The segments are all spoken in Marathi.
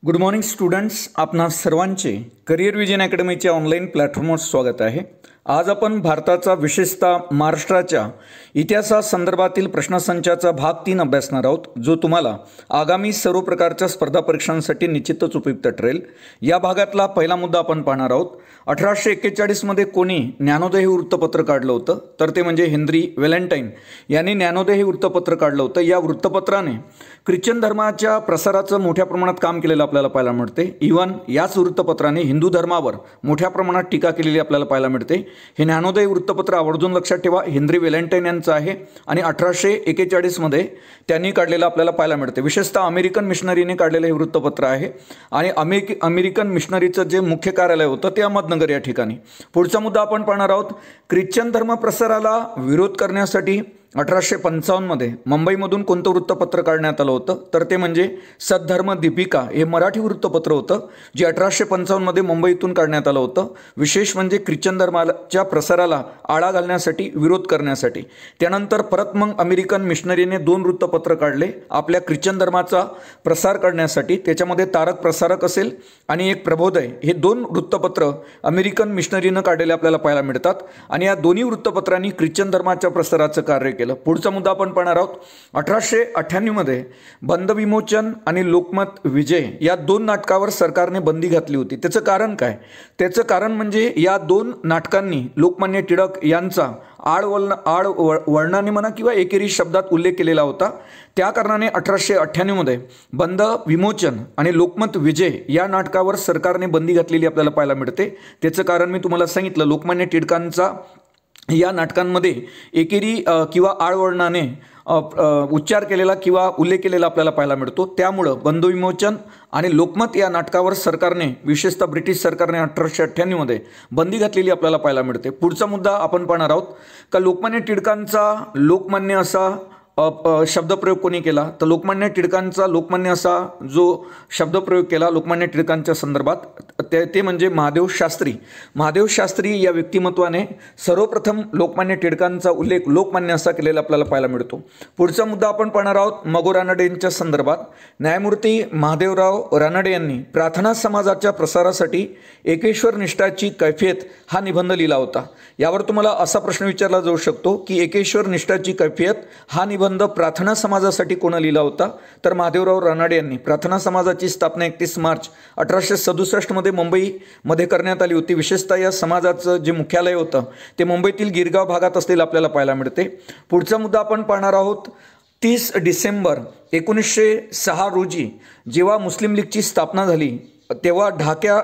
गुड मॉर्निंग स्टुडंट्स, आपणा सर्वांचे करिअर विजन अकॅडमीच्या ऑनलाईन प्लॅटफॉर्मवर स्वागत आहे। आज आपण भारताचा विशेषतः महाराष्ट्राच्या इतिहासासंदर्भातील प्रश्नसंचाचा भाग 3 अभ्यासणार आहोत, जो तुम्हाला आगामी सर्व प्रकारच्या स्पर्धा परीक्षांसाठी निश्चितच उपयुक्त ठरेल। या भागातला पहिला मुद्दा आपण पाहणार आहोत। 1841 मध्ये कोणी ज्ञानोदय हे वृत्तपत्र काढलं होतं, तर ते म्हणजे हेनरी व्हॅलेंटाईन यांनी ज्ञानोदय हे वृत्तपत्र काढलं होतं। या वृत्तपत्राने ख्रिश्चन धर्माच्या प्रसाराचं मोठ्या प्रमाणात काम केलेलं आपल्याला पाहायला मिळते। इव्हन याच वृत्तपत्राने हिंदू धर्मावर मोठ्या प्रमाणात टीका केलेली आपल्याला पाहायला मिळते। हे ज्ञानोदय वृत्तपत्र आवर्जून लक्षात ठेवा, हेनरी व्हॅलेंटाईन यांचं आहे आणि 1841 मध्ये त्यांनी काढलेलं आपल्याला पाहायला मिळते। विशेषतः अमेरिकन मिशनरीने काढलेलं हे वृत्तपत्र आहे आणि अमेरिकन मिशनरीचं जे मुख्य कार्यालय होतं ते अहमदनगर या ठिकाणी। पुढचा मुद्दा आपण पाहणार आहोत। ख्रिश्चन धर्म प्रसाराला विरोध करण्यासाठी 1855 मध्ये मुंबईमधून कोणतं वृत्तपत्र काढण्यात आलं होतं, तर ते म्हणजे सद्धर्म दीपिका हे मराठी वृत्तपत्र होतं, जे 1855 मध्ये मुंबईतून काढण्यात आलं होतं। विशेष म्हणजे ख्रिश्चन धर्माच्या प्रसाराला आळा घालण्यासाठी, विरोध करण्यासाठी। त्यानंतर परत मग अमेरिकन मिशनरीने 2 वृत्तपत्र काढले आपल्या ख्रिश्चन धर्माचा प्रसार करण्यासाठी। त्याच्यामध्ये तारक प्रसारक असेल आणि एक प्रबोधय, हे 2 वृत्तपत्र अमेरिकन मिशनरीनं काढलेले आपल्याला पाहायला मिळतात आणि या दोन्ही वृत्तपत्रांनी ख्रिश्चन धर्माच्या प्रसाराचं कार्य। पुढचा मुद्दा आपण पाहणार आहोत। 1898 मध्ये बंद विमोचन आणि लोकमत विजय या 2 नाटकावर सरकारने बंदी घातली होती। त्याचं कारण काय? त्याचं कारण म्हणजे या 2 नाटकांनी लोकमान्य टिळक यांचा आडवळणाने म्हणा किंवा एकेरी शब्दात उल्लेख केलेला होता। त्या कारणाने 1898 मध्ये बंद विमोचन आणि लोकमत विजय या नाटकावर सरकारने बंदी घातलेली आपल्याला पाहायला मिळते। त्याचं कारण मी तुम्हाला सांगितलं, लोकमान्य टिळकांचा या नाटकांमध्ये एकेरी किंवा आडवळणाने उच्चार केलेला किंवा उल्लेख केलेला आपल्याला पाहायला मिळतो। त्यामुळं बंधविमोचन आणि लोकमत या नाटकावर सरकारने, विशेषतः ब्रिटिश सरकारने 1898 मध्ये बंदी घातलेली आपल्याला पाहायला मिळते। पुढचा मुद्दा आपण पाहणार आहोत का लोकमान्य टिळकांचा लोकमान्य असा शब्दप्रयोग कोणी केला, तर लोकमान्य टिळकांचा लोकमान्य असा जो शब्दप्रयोग केला लोकमान्य टिळकांच्या संदर्भात ते म्हणजे महादेव शास्त्री। महादेव शास्त्री या व्यक्तिमत्वाने सर्वप्रथम लोकमान्य टिळकांचा उल्लेख लोकमान्य असा केलेला आपल्याला पाहायला मिळतो। पुढचा मुद्दा आपण पाहणार आहोत मगो रानडेंच्या संदर्भात। न्यायमूर्ती महादेवराव रानडे यांनी प्रार्थना समाजाच्या प्रसारासाठी एकेश्वर निष्ठाची कैफियत हा निबंध लिहिला होता। यावर तुम्हाला असा प्रश्न विचारला जाऊ शकतो की एकेश्वर निष्ठाची कैफियत हा निबंध प्रार्थना समाजासाठी कोण लिहिला होता, तर महादेवराव रानडे यांनी। प्रार्थना समाजाची स्थापना 31 मार्च 1867 मध्ये मुंबईमध्ये करण्यात आली होती। विशेषतः या समाजाचं जे मुख्यालय होतं ते मुंबईतील गिरगाव भागात असलेलं आपल्याला पाहायला मिळते। पुढचा मुद्दा आपण पाहणार आहोत। 30 डिसेंबर 1906 रोजी जेव्हा मुस्लिम लीगची स्थापना झाली, तेव्हा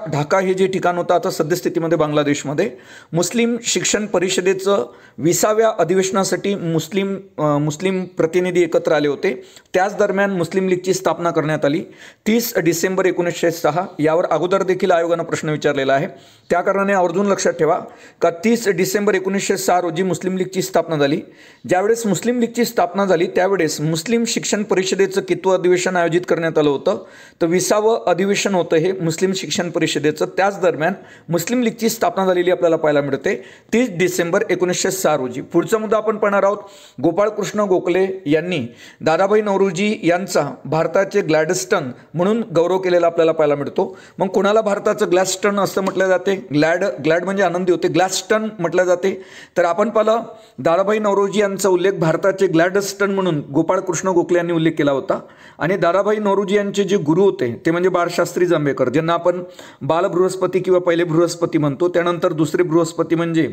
ढाका हे जे ठिकाण होतं आता सद्यस्थितीमध्ये बांगलादेशमध्ये, मुस्लिम शिक्षण परिषदेचं 20व्या अधिवेशनासाठी मुस्लिम प्रतिनिधी एकत्र आले होते। त्याच दरम्यान मुस्लिम लीगची स्थापना करण्यात आली 30 डिसेंबर 1906। यावर अगोदर देखील आयोगानं प्रश्न विचारलेला आहे, त्या कारणाने आवर्जून लक्षात ठेवा का 30 डिसेंबर 1906 रोजी मुस्लिम लीगची स्थापना झाली। ज्यावेळेस मुस्लिम लीगची स्थापना झाली त्यावेळेस मुस्लिम शिक्षण परिषदेचं कितवं अधिवेशन आयोजित करण्यात आलं होतं, तर 20वं अधिवेशन होतं हे मुस्लिम शिक्षण परिषदेचं। त्याच दरम्यान मुस्लिम लीगची स्थापना झालेली आपल्याला पाहायला मिळते 30 डिसेंबर 1906 रोजी। पुढचा मुद्दा आपण पाहणार आहोत। गोपाळकृष्ण गोखले यांनी दादाभाई नौरोजी यांचा भारताचे ग्लॅडस्टन म्हणून गौरव केलेला आपल्याला पाहायला मिळतो। मग कोणाला भारताचं ग्लॅडस्टन असं म्हटलं जाते? ग्लॅड म्हणजे आनंदी होते, ग्लॅडस्टन म्हटलं जाते। तर आपण पाहिलं दादाभाई नौरोजी यांचा उल्लेख भारताचे ग्लॅडस्टन म्हणून गोपाळकृष्ण गोखले यांनी उल्लेख केला होता। आणि दादाभाई नौरोजी यांचे जे गुरु होते ते म्हणजे बाळशास्त्री जांभेकर, ज्यांना आपण बालबृहस्पती किंवा पहिले बृहस्पती म्हणतो। त्यानंतर दुसरे बृहस्पती म्हणजे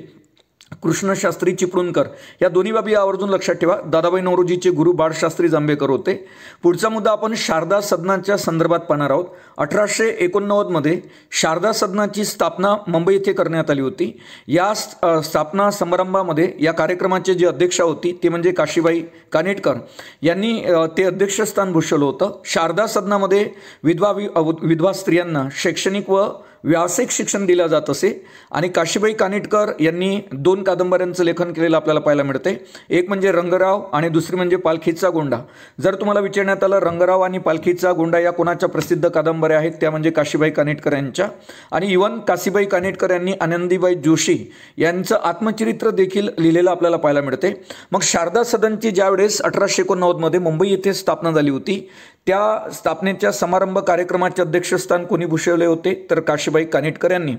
कृष्णशास्त्री चिपळूणकर। या दोन्ही बाबी आवर्जून लक्षात ठेवा। दादाभाई नौरोजीचे गुरु बाळशास्त्री जांभेकर होते। पुढचा मुद्दा आपण शारदा सदनाच्या संदर्भात पाहणार आहोत। 1889 मध्ये शारदा सदनाची स्थापना मुंबई येथे करण्यात आली होती। या स्थापना समारंभामध्ये या कार्यक्रमाचे जे अध्यक्षा होती ते म्हणजे काशीबाई कानेटकर यांनी ते अध्यक्षस्थान भूषवलं होतं। शारदा सदनामध्ये विधवा स्त्रियांना शैक्षणिक व व्यावसायिक शिक्षण दिलं जात असे. आणि काशीबाई कानिटकर यांनी 2 कादंबऱ्यांचं लेखन केलेलं आपल्याला पाहायला मिळते. एक म्हणजे रंगराव आणि दुसरी म्हणजे पालखीचा गोंडा. जर तुम्हाला विचारण्यात आलं रंगराव आणि पालखीचा गोंडा या कोणाच्या प्रसिद्ध कादंबऱ्या आहेत, त्या म्हणजे काशीबाई कानिटकर यांच्या. आणि इव्हन काशीबाई कानिटकर यांनी आनंदीबाई जोशी यांचं आत्मचरित्र देखील लिहिलेलं आपल्याला पाहायला मिळते. मग शारदा सदनची ज्यावेळेस 1889 मध्ये मुंबई येथे स्थापना झाली होती, त्या स्थापनेच्या समारंभ कार्यक्रमाचे अध्यक्षस्थान कोणी भूषवले होते, तर काशीबाई कानिटकर यांनी.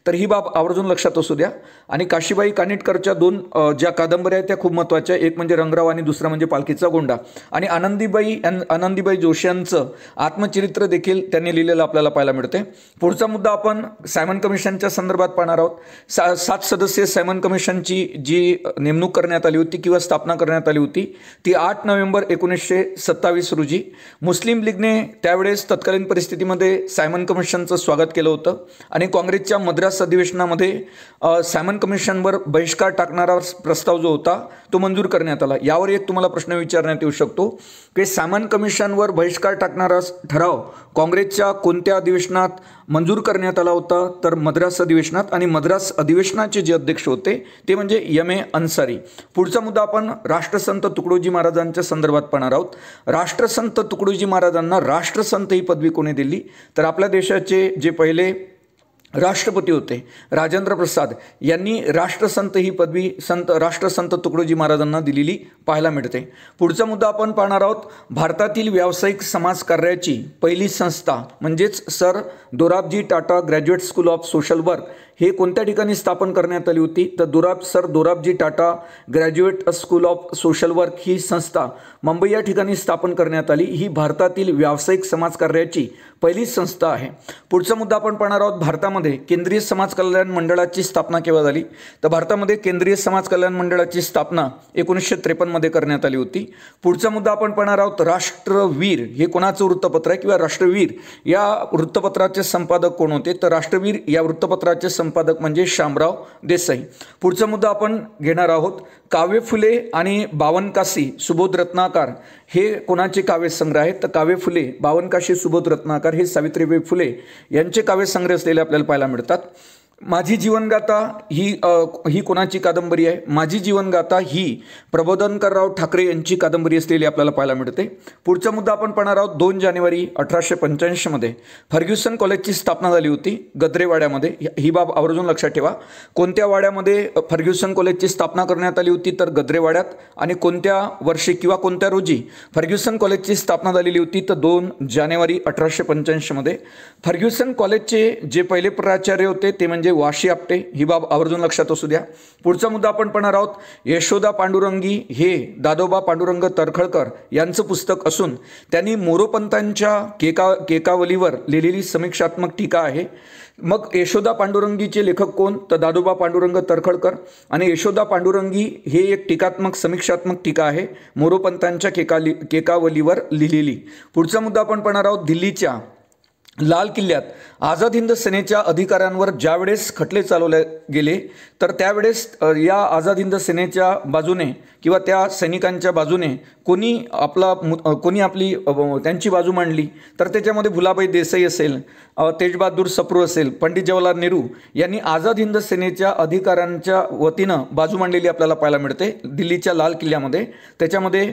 तर ही बाब आवर्जून लक्षात असू द्या. आणि काशीबाई कानिटकरच्या 2 ज्या कादंबऱ्या आहेत त्या खूप महत्त्वाच्या, एक म्हणजे रंगराव आणि दुसरा म्हणजे पालखीचा गोंडा. आणि आनंदीबाई जोशी यांचं आत्मचरित्र देखील त्यांनी लिहिलेलं आपल्याला पाहायला मिळते. पुढचा मुद्दा आपण सायमन कमिशनच्या संदर्भात पाहणार आहोत. 7 सदस्यीय सायमन कमिशनची जी नेमणूक करण्यात आली होती किंवा स्थापना करण्यात आली होती ती 8 नोव्हेंबर 1927 रोजी. मुस्लिम लीगने त्यावेळेस तत्कालीन परिस्थितीमध्ये सायमन कमिशनचं स्वागत केलं होतं आणि काँग्रेसच्या मद्रास अधिवेशनामध्ये सायमन कमिशनवर बहिष्कार टाकणारा प्रस्ताव जो होता तो मंजूर करण्यात आला. यावर एक तुम्हाला प्रश्न विचारण्यात येऊ शकतो की सायमन कमिशनवर बहिष्कार टाकणारा ठराव काँग्रेसच्या कोणत्या अधिवेशनात मंजूर करण्यात आला होता, तर मद्रास अधिवेशनात. आणि मद्रास अधिवेशनाचे जे अध्यक्ष होते ते म्हणजे M.A. अन्सारी. पुढचा मुद्दा आपण राष्ट्रसंत तुकडोजी महाराजांच्या संदर्भात पाहणार आहोत. राष्ट्रसंत तुकडोजी महाराजांना राष्ट्रसंत ही पदवी कोणी दिली, तर आपल्या देशाचे जे पहिले राष्ट्रपती होते राजेंद्र प्रसाद यांनी राष्ट्रसंत ही पदवी राष्ट्रसंत तुकडोजी महाराजांना दिलेली पाहायला मिळते. पुढचा मुद्दा आपण पाहणार आहोत. भारतातील व्यावसायिक समाजकार्याची पहिली संस्था म्हणजेच sir Dorabji Tata graduate school of social work हे कोणत्या ठिकाणी स्थापन करण्यात आली होती, तर sir Dorabji Tata graduate school of social work ही संस्था मुंबई या ठिकाणी स्थापन करण्यात आली. ही भारतातील व्यावसायिक समाजकार्याची पहिली संस्था आहे. पुढचा मुद्दा आपण पाहणार आहोत. भारतामध्ये केंद्रीय समाज कल्याण मंडळाची स्थापना केव्हा झाली, तर भारतामध्ये केंद्रीय समाज कल्याण मंडळाची स्थापना 1953 मध्ये करण्यात आली होती. पुढचा मुद्दा आपण पाहणार आहोत. राष्ट्रवीर हे कोणाचं वृत्तपत्र आहे किंवा राष्ट्रवीर या वृत्तपत्राचे संपादक कोण होते, तर राष्ट्रवीर या वृत्तपत्राचे संपादक म्हणजे शामराव देसाई. पुढचा मुद्दा आपण घेणार आहोत. काव्य फुले आणि 52 काशी सुबोध रत्नाकर हे कोणाचे काव्यसंग्रह आहेत, तर काव्य फुले 52 काशी सुबोध रत्नाकर हे सावित्रीबाई फुले यांचे काव्यसंग्रह असलेले आपल्याला पाहायला मिळतात. माझी जीवनगाथा ही कोणाची कादंबरी आहे, माझी जीवनगाथा ही प्रबोधनकरराव ठाकरे यांची कादंबरी असलेली आपल्याला पाहायला मिळते. पुढचा मुद्दा आपण पाहणार आहोत. 2 जानेवारी 1885 मध्ये फर्ग्युसन कॉलेजची स्थापना झाली होती गद्रेवाड्यामध्ये. ही बाब आवर्जून लक्षात ठेवा. कोणत्या वाड्यामध्ये फर्ग्युसन कॉलेजची स्थापना करण्यात आली होती, तर गद्रेवाड्यात. आणि कोणत्या वर्षी किंवा कोणत्या रोजी फर्ग्युसन कॉलेजची स्थापना झालेली होती, तर 2 जानेवारी 1885 मध्ये. फर्ग्युसन कॉलेजचे जे पहिले प्राचार्य होते ते म्हणजे वाशी आपटे. ही बाब आवर्जून लक्षात असू द्या. पुढचा मुद्दा आपण पाहणार आहोत. यशोदा पांडुरंगी हे दादोबा पांडुरंग तर्खडकर यांचं पुस्तक असून त्यांनी मोरोपंतांच्या केकावलीवर लिहिलेली समीक्षात्मक टीका आहे. मग यशोदा पांडुरंगीचे लेखक कोण, तर दादोबा पांडुरंग तर्खडकर. आणि यशोदा पांडुरंगी हे एक टीकात्मक समीक्षात्मक टीका आहे मोरोपंतांच्या केकावलीवर लिहिलेली. पुढचा मुद्दा आपण पाहणार आहोत. दिल्लीच्या लाल किल्ल्यात आझाद हिंद सेनेच्या अधिकाऱ्यांवर ज्यावेळेस खटले चालवले गेले, तर त्यावेळेस या आझाद हिंद सेनेच्या बाजूने किंवा त्या सैनिकांच्या बाजूने कोणी आपली त्यांची बाजू मांडली, तर त्याच्यामध्ये भुलाबाई देसाई असेल, तेजबहादूर सप्रू असेल, पंडित जवाहरलाल नेहरू यांनी आझाद हिंद सेनेच्या अधिकाऱ्यांच्या वतीनं बाजू मांडलेली आपल्याला पाहायला मिळते दिल्लीच्या लाल किल्ल्यामध्ये. त्याच्यामध्ये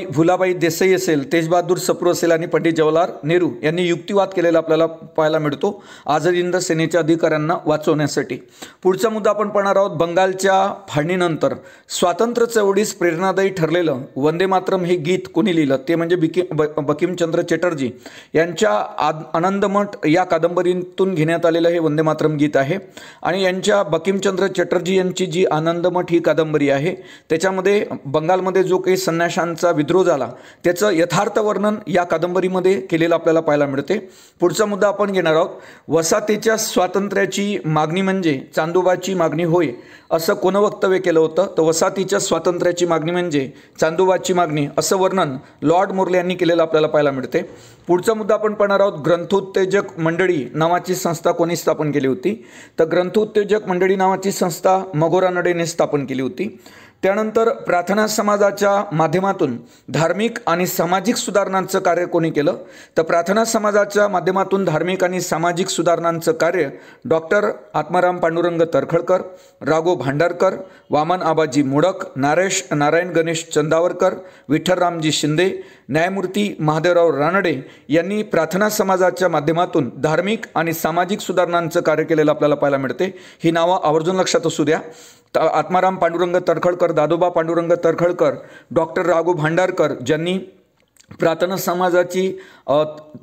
भुलाबाई देसाई असेल, तेजबहादूर सप्रू असेल आणि पंडित जवाहरलाल नेहरू यांनी युक्तिवाद केलेला आपल्याला पाहायला मिळतो आझाद हिंद सेनेच्या अधिकाऱ्यांना वाचवण्यासाठी. पुढचा मुद्दा आपण पाहणार आहोत. बंगालच्या फाळणीनंतर स्वातंत्र्य चळवळीस प्रेरणादायी ठरलेलं वंदे मातरम हे गीत कोणी लिहिलं, ते म्हणजे बंकिमचंद्र चटर्जी यांच्या आनंदमठ या कादंबरीतून घेण्यात आलेलं हे वंदे मातरम गीत आहे. आणि यांच्या बंकिमचंद्र चटर्जी यांची जी आनंदमठ ही कादंबरी आहे त्याच्यामध्ये बंगालमध्ये जो काही संन्याशांचा विद्रोह झाला त्याचं यथार्थ वर्णन या कादंबरीमध्ये केलेलं आपल्याला पाहायला मिळते. पुढचा मुद्दा आपण घेणार आहोत. वसाहतीच्या स्वातंत्र्याची मागणी म्हणजे चांदोबाची मागणी होय असं कोण वक्तव्य केलं होतं, तर वसाहतीच्या स्वातंत्र्याची मागणी म्हणजे चांदोबाची मागणी असं वर्णन लॉर्ड मोर्ले यांनी केलेलं आपल्याला पाहायला मिळते. पुढचा मुद्दा आपण पाहणार आहोत. ग्रंथोत्तेजक मंडळी नावाची संस्था कोणी स्थापन केली होती, तर ग्रंथोत्तेजक मंडळी नावाची संस्था मगोरा नडेने स्थापन केली होती. त्यानंतर प्रार्थना समाजाच्या माध्यमातून धार्मिक आणि सामाजिक सुधारणांचं कार्य कोणी केलं? तर प्रार्थना समाजाच्या माध्यमातून धार्मिक आणि सामाजिक सुधारणांचं कार्य डॉक्टर आत्माराम पांडुरंग तरखडकर, राघो भांडारकर, वामन आबाजी मोडक, नारायण गणेश चंदावरकर, विठ्ठलरामजी शिंदे, न्यायमूर्ती महादेवराव रानडे यांनी प्रार्थना समाजाच्या माध्यमातून धार्मिक आणि सामाजिक सुधारणांचं कार्य केलेलं आपल्याला पाहायला मिळते. ही नावं आवर्जून लक्षात असू द्या. आत्माराम पांडुरंग तरखडकर, दादोबा पांडुरंग तरखडकर, डॉक्टर राघो भांडारकर ज्यांनी प्रार्थना समाजाची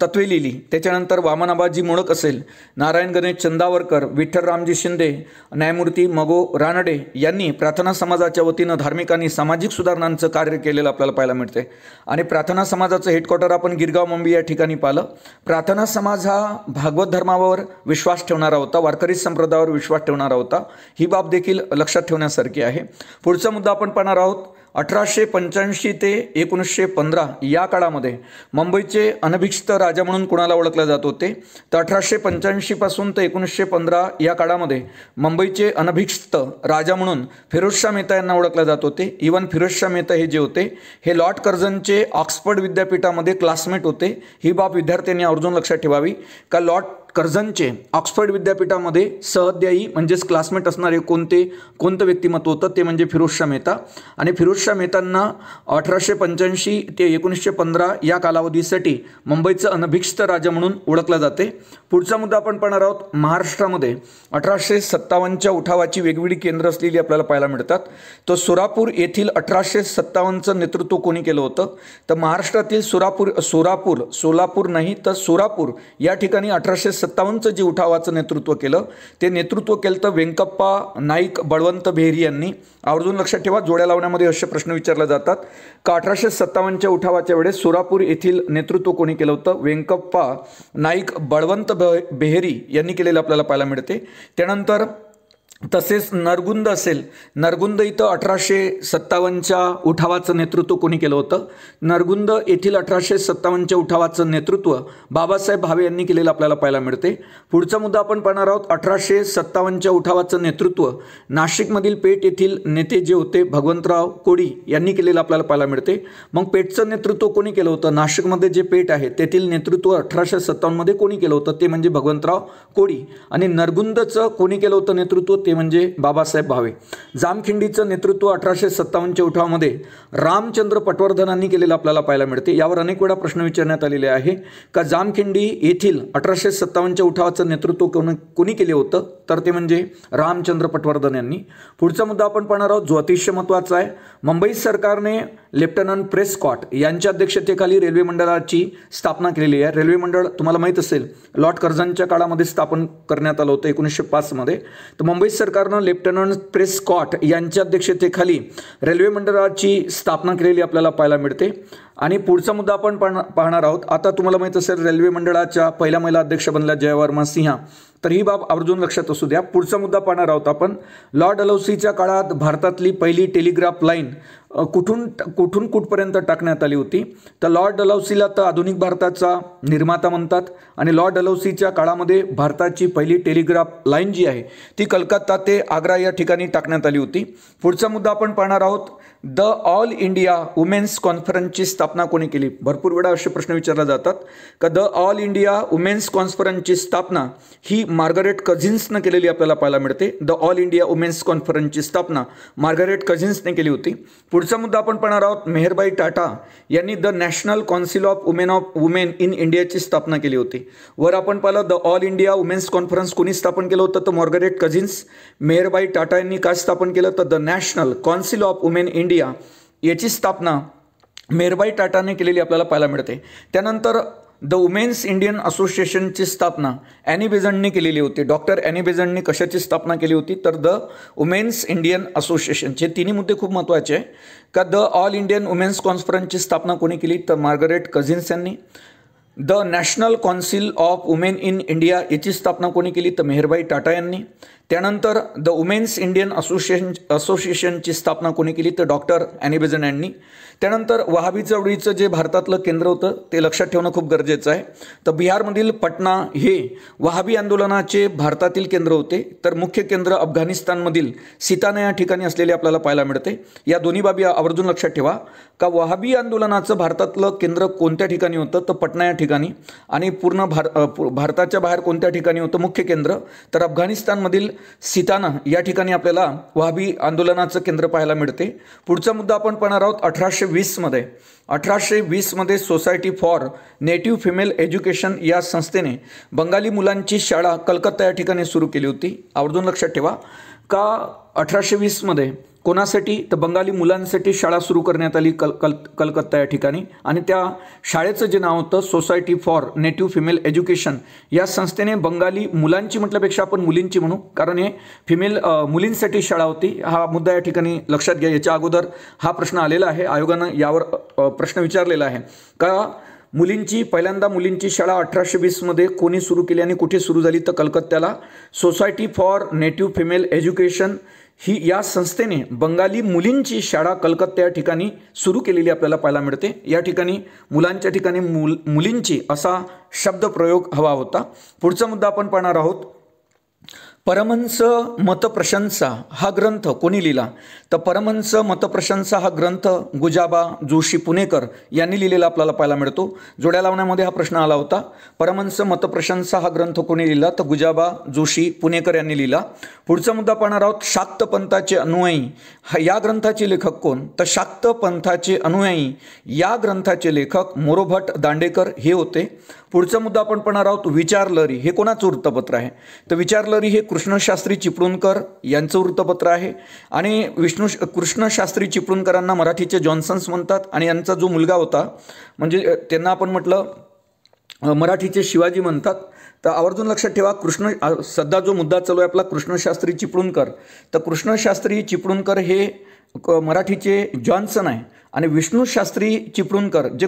तत्वे लिहिली. त्याच्यानंतर वामन आबाजी मोडक असेल, नारायण गणेश चंदावरकर, विठ्ठलरामजी शिंदे, न्यायमूर्ती मगो रानडे यांनी प्रार्थना समाजाच्या वतीनं धार्मिक आणि सामाजिक सुधारणांचं कार्य केलेलं आपल्याला पाहायला मिळते. आणि प्रार्थना समाजाचं हेडक्वार्टर आपण गिरगाव मुंबई या ठिकाणी पाहिलं. प्रार्थना समाज हा भागवत धर्मावर विश्वास ठेवणारा होता, वारकरी संप्रदायावर विश्वास ठेवणारा होता. ही बाब देखील लक्षात ठेवण्यासारखी आहे. पुढचा मुद्दा आपण पाहणार आहोत. 1885 ते 1915 या काळामध्ये मुंबईचे अनभिषिक्त राजा म्हणून कुणाला ओळखले जात होते? तर 1885 पासून ते 1915 या काळामध्ये मुंबईचे अनभिषिक्त राजा म्हणून फिरोजशाह मेहता यांना ओळखले जात होते. इवन फिरोजशाह मेहता हे जे होते हे लॉर्ड कर्झनचे ऑक्सफर्ड विद्यापीठामध्ये क्लासमेट होते. ही बाब विद्यार्थ्यांनी आवर्जून लक्षात ठेवावी का लॉर्ड कर्झनचे ऑक्सफर्ड विद्यापीठामध्ये सहअध्यायी म्हणजेच क्लासमेट असणारे कोणतं व्यक्तिमत्व होतं ते म्हणजे फिरोजशाह मेहता. आणि फिरोजशाह मेहतांना 1885 ते 1915 या कालावधीसाठी मुंबईचं अनभिषिक्त राजा म्हणून ओळखलं जाते. पुढचा मुद्दा आपण पाहणार आहोत. महाराष्ट्रामध्ये 1857च्या उठावाची वेगवेगळी केंद्र असलेली आपल्याला पाहायला मिळतात. तो सोलापूर येथील 1857चं नेतृत्व कोणी केलं होतं? तर महाराष्ट्रातील सोलापूर नाही तर सोलापूर या ठिकाणी 1857चं जे उठावाचं नेतृत्व केलं ते नेतृत्व केलं तर व्यंकप्पा नाईक बळवंत बेहेरी यांनी. आवर्जून लक्षात ठेवा, जोड्या लावण्यामध्ये असे प्रश्न विचारले जातात का 1857च्या उठावाच्या वेळेस सोलापूर येथील नेतृत्व कोणी केलं होतं? व्यंकप्पा नाईक बळवंत बेहेरी यांनी केलेलं आपल्याला पाहायला मिळते. त्यानंतर तसेच नरगुंद असेल, नरगुंद इथं 1857च्या उठावाचं नेतृत्व कोणी केलं होतं? नरगुंद येथील 1857च्या उठावाचं नेतृत्व बाबासाहेब भावे यांनी केलेलं आपल्याला पाहायला मिळते. पुढचा मुद्दा आपण पाहणार आहोत. 1857च्या उठावाचं नेतृत्व नाशिकमधील पेठ येथील नेते जे होते भगवंतराव कोडी यांनी केलेलं आपल्याला पाहायला मिळते. मग पेठचं नेतृत्व कोणी केलं होतं? नाशिकमध्ये जे पेठ आहे तेथील नेतृत्व 1857मध्ये कोणी केलं होतं? ते म्हणजे भगवंतराव कोडी. आणि नरगुंदचं कोणी केलं होतं नेतृत्व? ते म्हणजे बाबासाहेब भावे. जामखिंडीचं नेतृत्व 1857च्या उठावामध्ये रामचंद्र पटवर्धनांनी केलेलं आपल्याला पाहायला मिळते. यावर अनेक वेळा प्रश्न विचारण्यात आलेले आहे का जामखिंडी येथील 1857च्या उठावाचं नेतृत्व कोणी केले होतं? तर ते म्हणजे रामचंद्र पटवर्धन यांनी. पुढचा मुद्दा आपण पाहणार आहोत जो अतिशय महत्त्वाचा आहे. मुंबई सरकारने लेफ्टनंट प्रेस्कॉट यांच्या अध्यक्षतेखाली रेल्वे मंडळाची स्थापना केलेली आहे. रेल्वे मंडळ तुम्हाला माहीत असेल लॉर्ड कर्झनच्या काळामध्ये स्थापन करण्यात आलं होतं 1905 मध्ये. तर मुंबई सरकारनं लेफ्टनंट प्रेस्कॉट यांच्या अध्यक्षतेखाली रेल्वे मंडळाची स्थापना केलेली आपल्याला पाहायला मिळते. आणि पुढचा मुद्दा आपण पाहणार आहोत. आता तुम्हाला माहीत असेल रेल्वे मंडळाच्या पहिल्या महिला अध्यक्ष बनल्या जयवर्मा सिंहा. तर ही बाब आवर्जून लक्षात असू द्या. पुढचा मुद्दा पाहणार आहोत आपण. लॉर्ड डलहौसीच्या काळात भारतातली पहिली टेलिग्राफ लाईन कुठून कुठपर्यंत टाकण्यात आली होती? तर लॉर्ड डलहौसीला तर आधुनिक भारताचा निर्माता म्हणतात. आणि लॉर्ड डलहौसीच्या काळामध्ये भारताची पहिली टेलिग्राफ लाईन जी आहे ती कलकत्ता ते आग्रा या ठिकाणी टाकण्यात आली होती. पुढचा मुद्दा आपण पाहणार आहोत. द ऑल इंडिया वुमेन्स कॉन्फरन्सची स्थापना कोणी केली? भरपूर वेळा असे प्रश्न विचारले जातात का द ऑल इंडिया वुमेन्स कॉन्फरन्सची स्थापना ही मार्गरेट कझिन्सनं केलेली आपल्याला पाहायला मिळते. द ऑल इंडिया वुमेन्स कॉन्फरन्सची स्थापना मार्गरेट कझिन्सने केली होती. पुढचा मुद्दा आपण पाहणार आहोत. मेहरबाई टाटा यांनी the National Council of Women in इंडियाची स्थापना केली होती. वर आपण पाहिलं the All India Women's Conference कोणी स्थापन केलं होतं? तर मार्गरेट कझिन्स. मेहरबाई टाटा यांनी काय स्थापन केलं? तर the National Council of women India याची स्थापना मेहरबाई टाटाने केलेली आपल्याला पाहायला मिळते. त्यानंतर द वुमेन्स इंडियन असोसिएशनची स्थापना ॲनी बेझंटने केलेली होती. डॉक्टर ॲनी बेझंटने कशाची स्थापना केली होती? तर द वुमेन्स इंडियन असोसिएशनचे. तिन्ही मुद्दे खूप महत्त्वाचे आहे का द ऑल इंडियन वुमेन्स कॉन्फरन्सची स्थापना कोणी केली? तर मार्गरेट कझिन्स यांनी. The National Council of Women in India याची स्थापना कोणी केली? तर मेहरबाई टाटा यांनी. त्यानंतर द वुमेन्स इंडियन असोसिएशनची स्थापना कोणी केली? तर डॉक्टर ॲनी बेझंट यांनी. त्यानंतर वहाबी चळवळीचं जे भारतातलं केंद्र होतं ते लक्षात ठेवणं खूप गरजेचं आहे. तर बिहारमधील पटना हे वहाबी आंदोलनाचे भारतातील केंद्र होते, तर मुख्य केंद्र अफगाणिस्तानमधील सिताना या ठिकाणी असलेले आपल्याला पाहायला मिळते. या दोन्ही बाबी आवर्जून लक्षात ठेवा का वहाबी आंदोलनाचं भारतातलं केंद्र कोणत्या ठिकाणी होतं? तर पटना या ठिकाणी. आणि पूर्ण भारताच्या बाहेर कोणत्या ठिकाणी होतं मुख्य केंद्र? तर अफगाणिस्तानमधील सिताना या ठिकाणी आपल्याला वहाबी आंदोलनाचं केंद्र पाहायला मिळते. पुढचा मुद्दा आपण पाहणार आहोत 1820मध्ये society for native female education या संस्थेने बंगाली मुलांची शाळा कलकत्ता या ठिकाणी सुरू केली होती. आवर्जून लक्षात ठेवा का 1820मध्ये कोणासाठी? तर बंगाली मुलांसाठी शाळा सुरू करण्यात आली कलकत्ता या ठिकाणी. आणि त्या शाळेचं जे नाव होतं society for native female education या संस्थेने बंगाली मुलांची म्हटल्यापेक्षा आपण मुलींची म्हणू, कारण हे मुलींसाठी शाळा होती. हा मुद्दा या ठिकाणी लक्षात घ्या. याच्या अगोदर हा प्रश्न आलेला आहे, आयोगानं यावर प्रश्न विचारलेला आहे का पहिल्यांदा मुलींची शाळा 1820मध्ये कोणी सुरू केली आणि कुठे सुरू झाली? तर कलकत्त्याला. Society for native female education ही या संस्थेने बंगाली मुलींची शाळा कलकत्ता या ठिकाणी सुरू केलेली आपल्याला पाहायला मिळते. या ठिकाणी मुलांच्या ठिकाणी मुलींची असा शब्दप्रयोग हवा होता. पुढचा मुद्दा आपण पाहणार आहोत. परमहंस मतप्रशंसा हा ग्रंथ कोणी लिहिला? तर परमहंस मतप्रशंसा हा ग्रंथ गुजाबा जोशी पुणेकर यांनी लिहिलेला आपल्याला पाहायला मिळतो. जोड्या लावण्यामध्ये हा प्रश्न आला होता. परमहंस मतप्रशंसा हा ग्रंथ कोणी लिहिला? तर गुजाबा जोशी पुणेकर यांनी लिहिला. पुढचा मुद्दा पाहणार आहोत. शाक्त पंथाचे अनुयायी या ग्रंथाचे लेखक कोण? तर शाक्त पंथाचे अनुयायी या ग्रंथाचे लेखक मोरोभट दांडेकर हे होते. पुढचा मुद्दा आपण पाहणार आहोत. विचारलहरी हे कोणाचं वृत्तपत्र आहे? तर विचारलहरी हे कृष्णशास्त्री चिपळूणकर यांचं वृत्तपत्र आहे. आणि कृष्णशास्त्री चिपळूणकरांना मराठीचे जॉन्सन्स म्हणतात. आणि यांचा जो मुलगा होता म्हणजे त्यांना आपण म्हटलं मराठीचे शिवाजी म्हणतात. तर आवर्जून लक्षात ठेवा सध्या जो मुद्दा चालू आहे आपला कृष्णशास्त्री चिपळूणकर, तर कृष्णशास्त्री चिपळूणकर हे मराठीचे जॉन्सन आहे. आणि विष्णुशास्त्री चिपळूणकर जे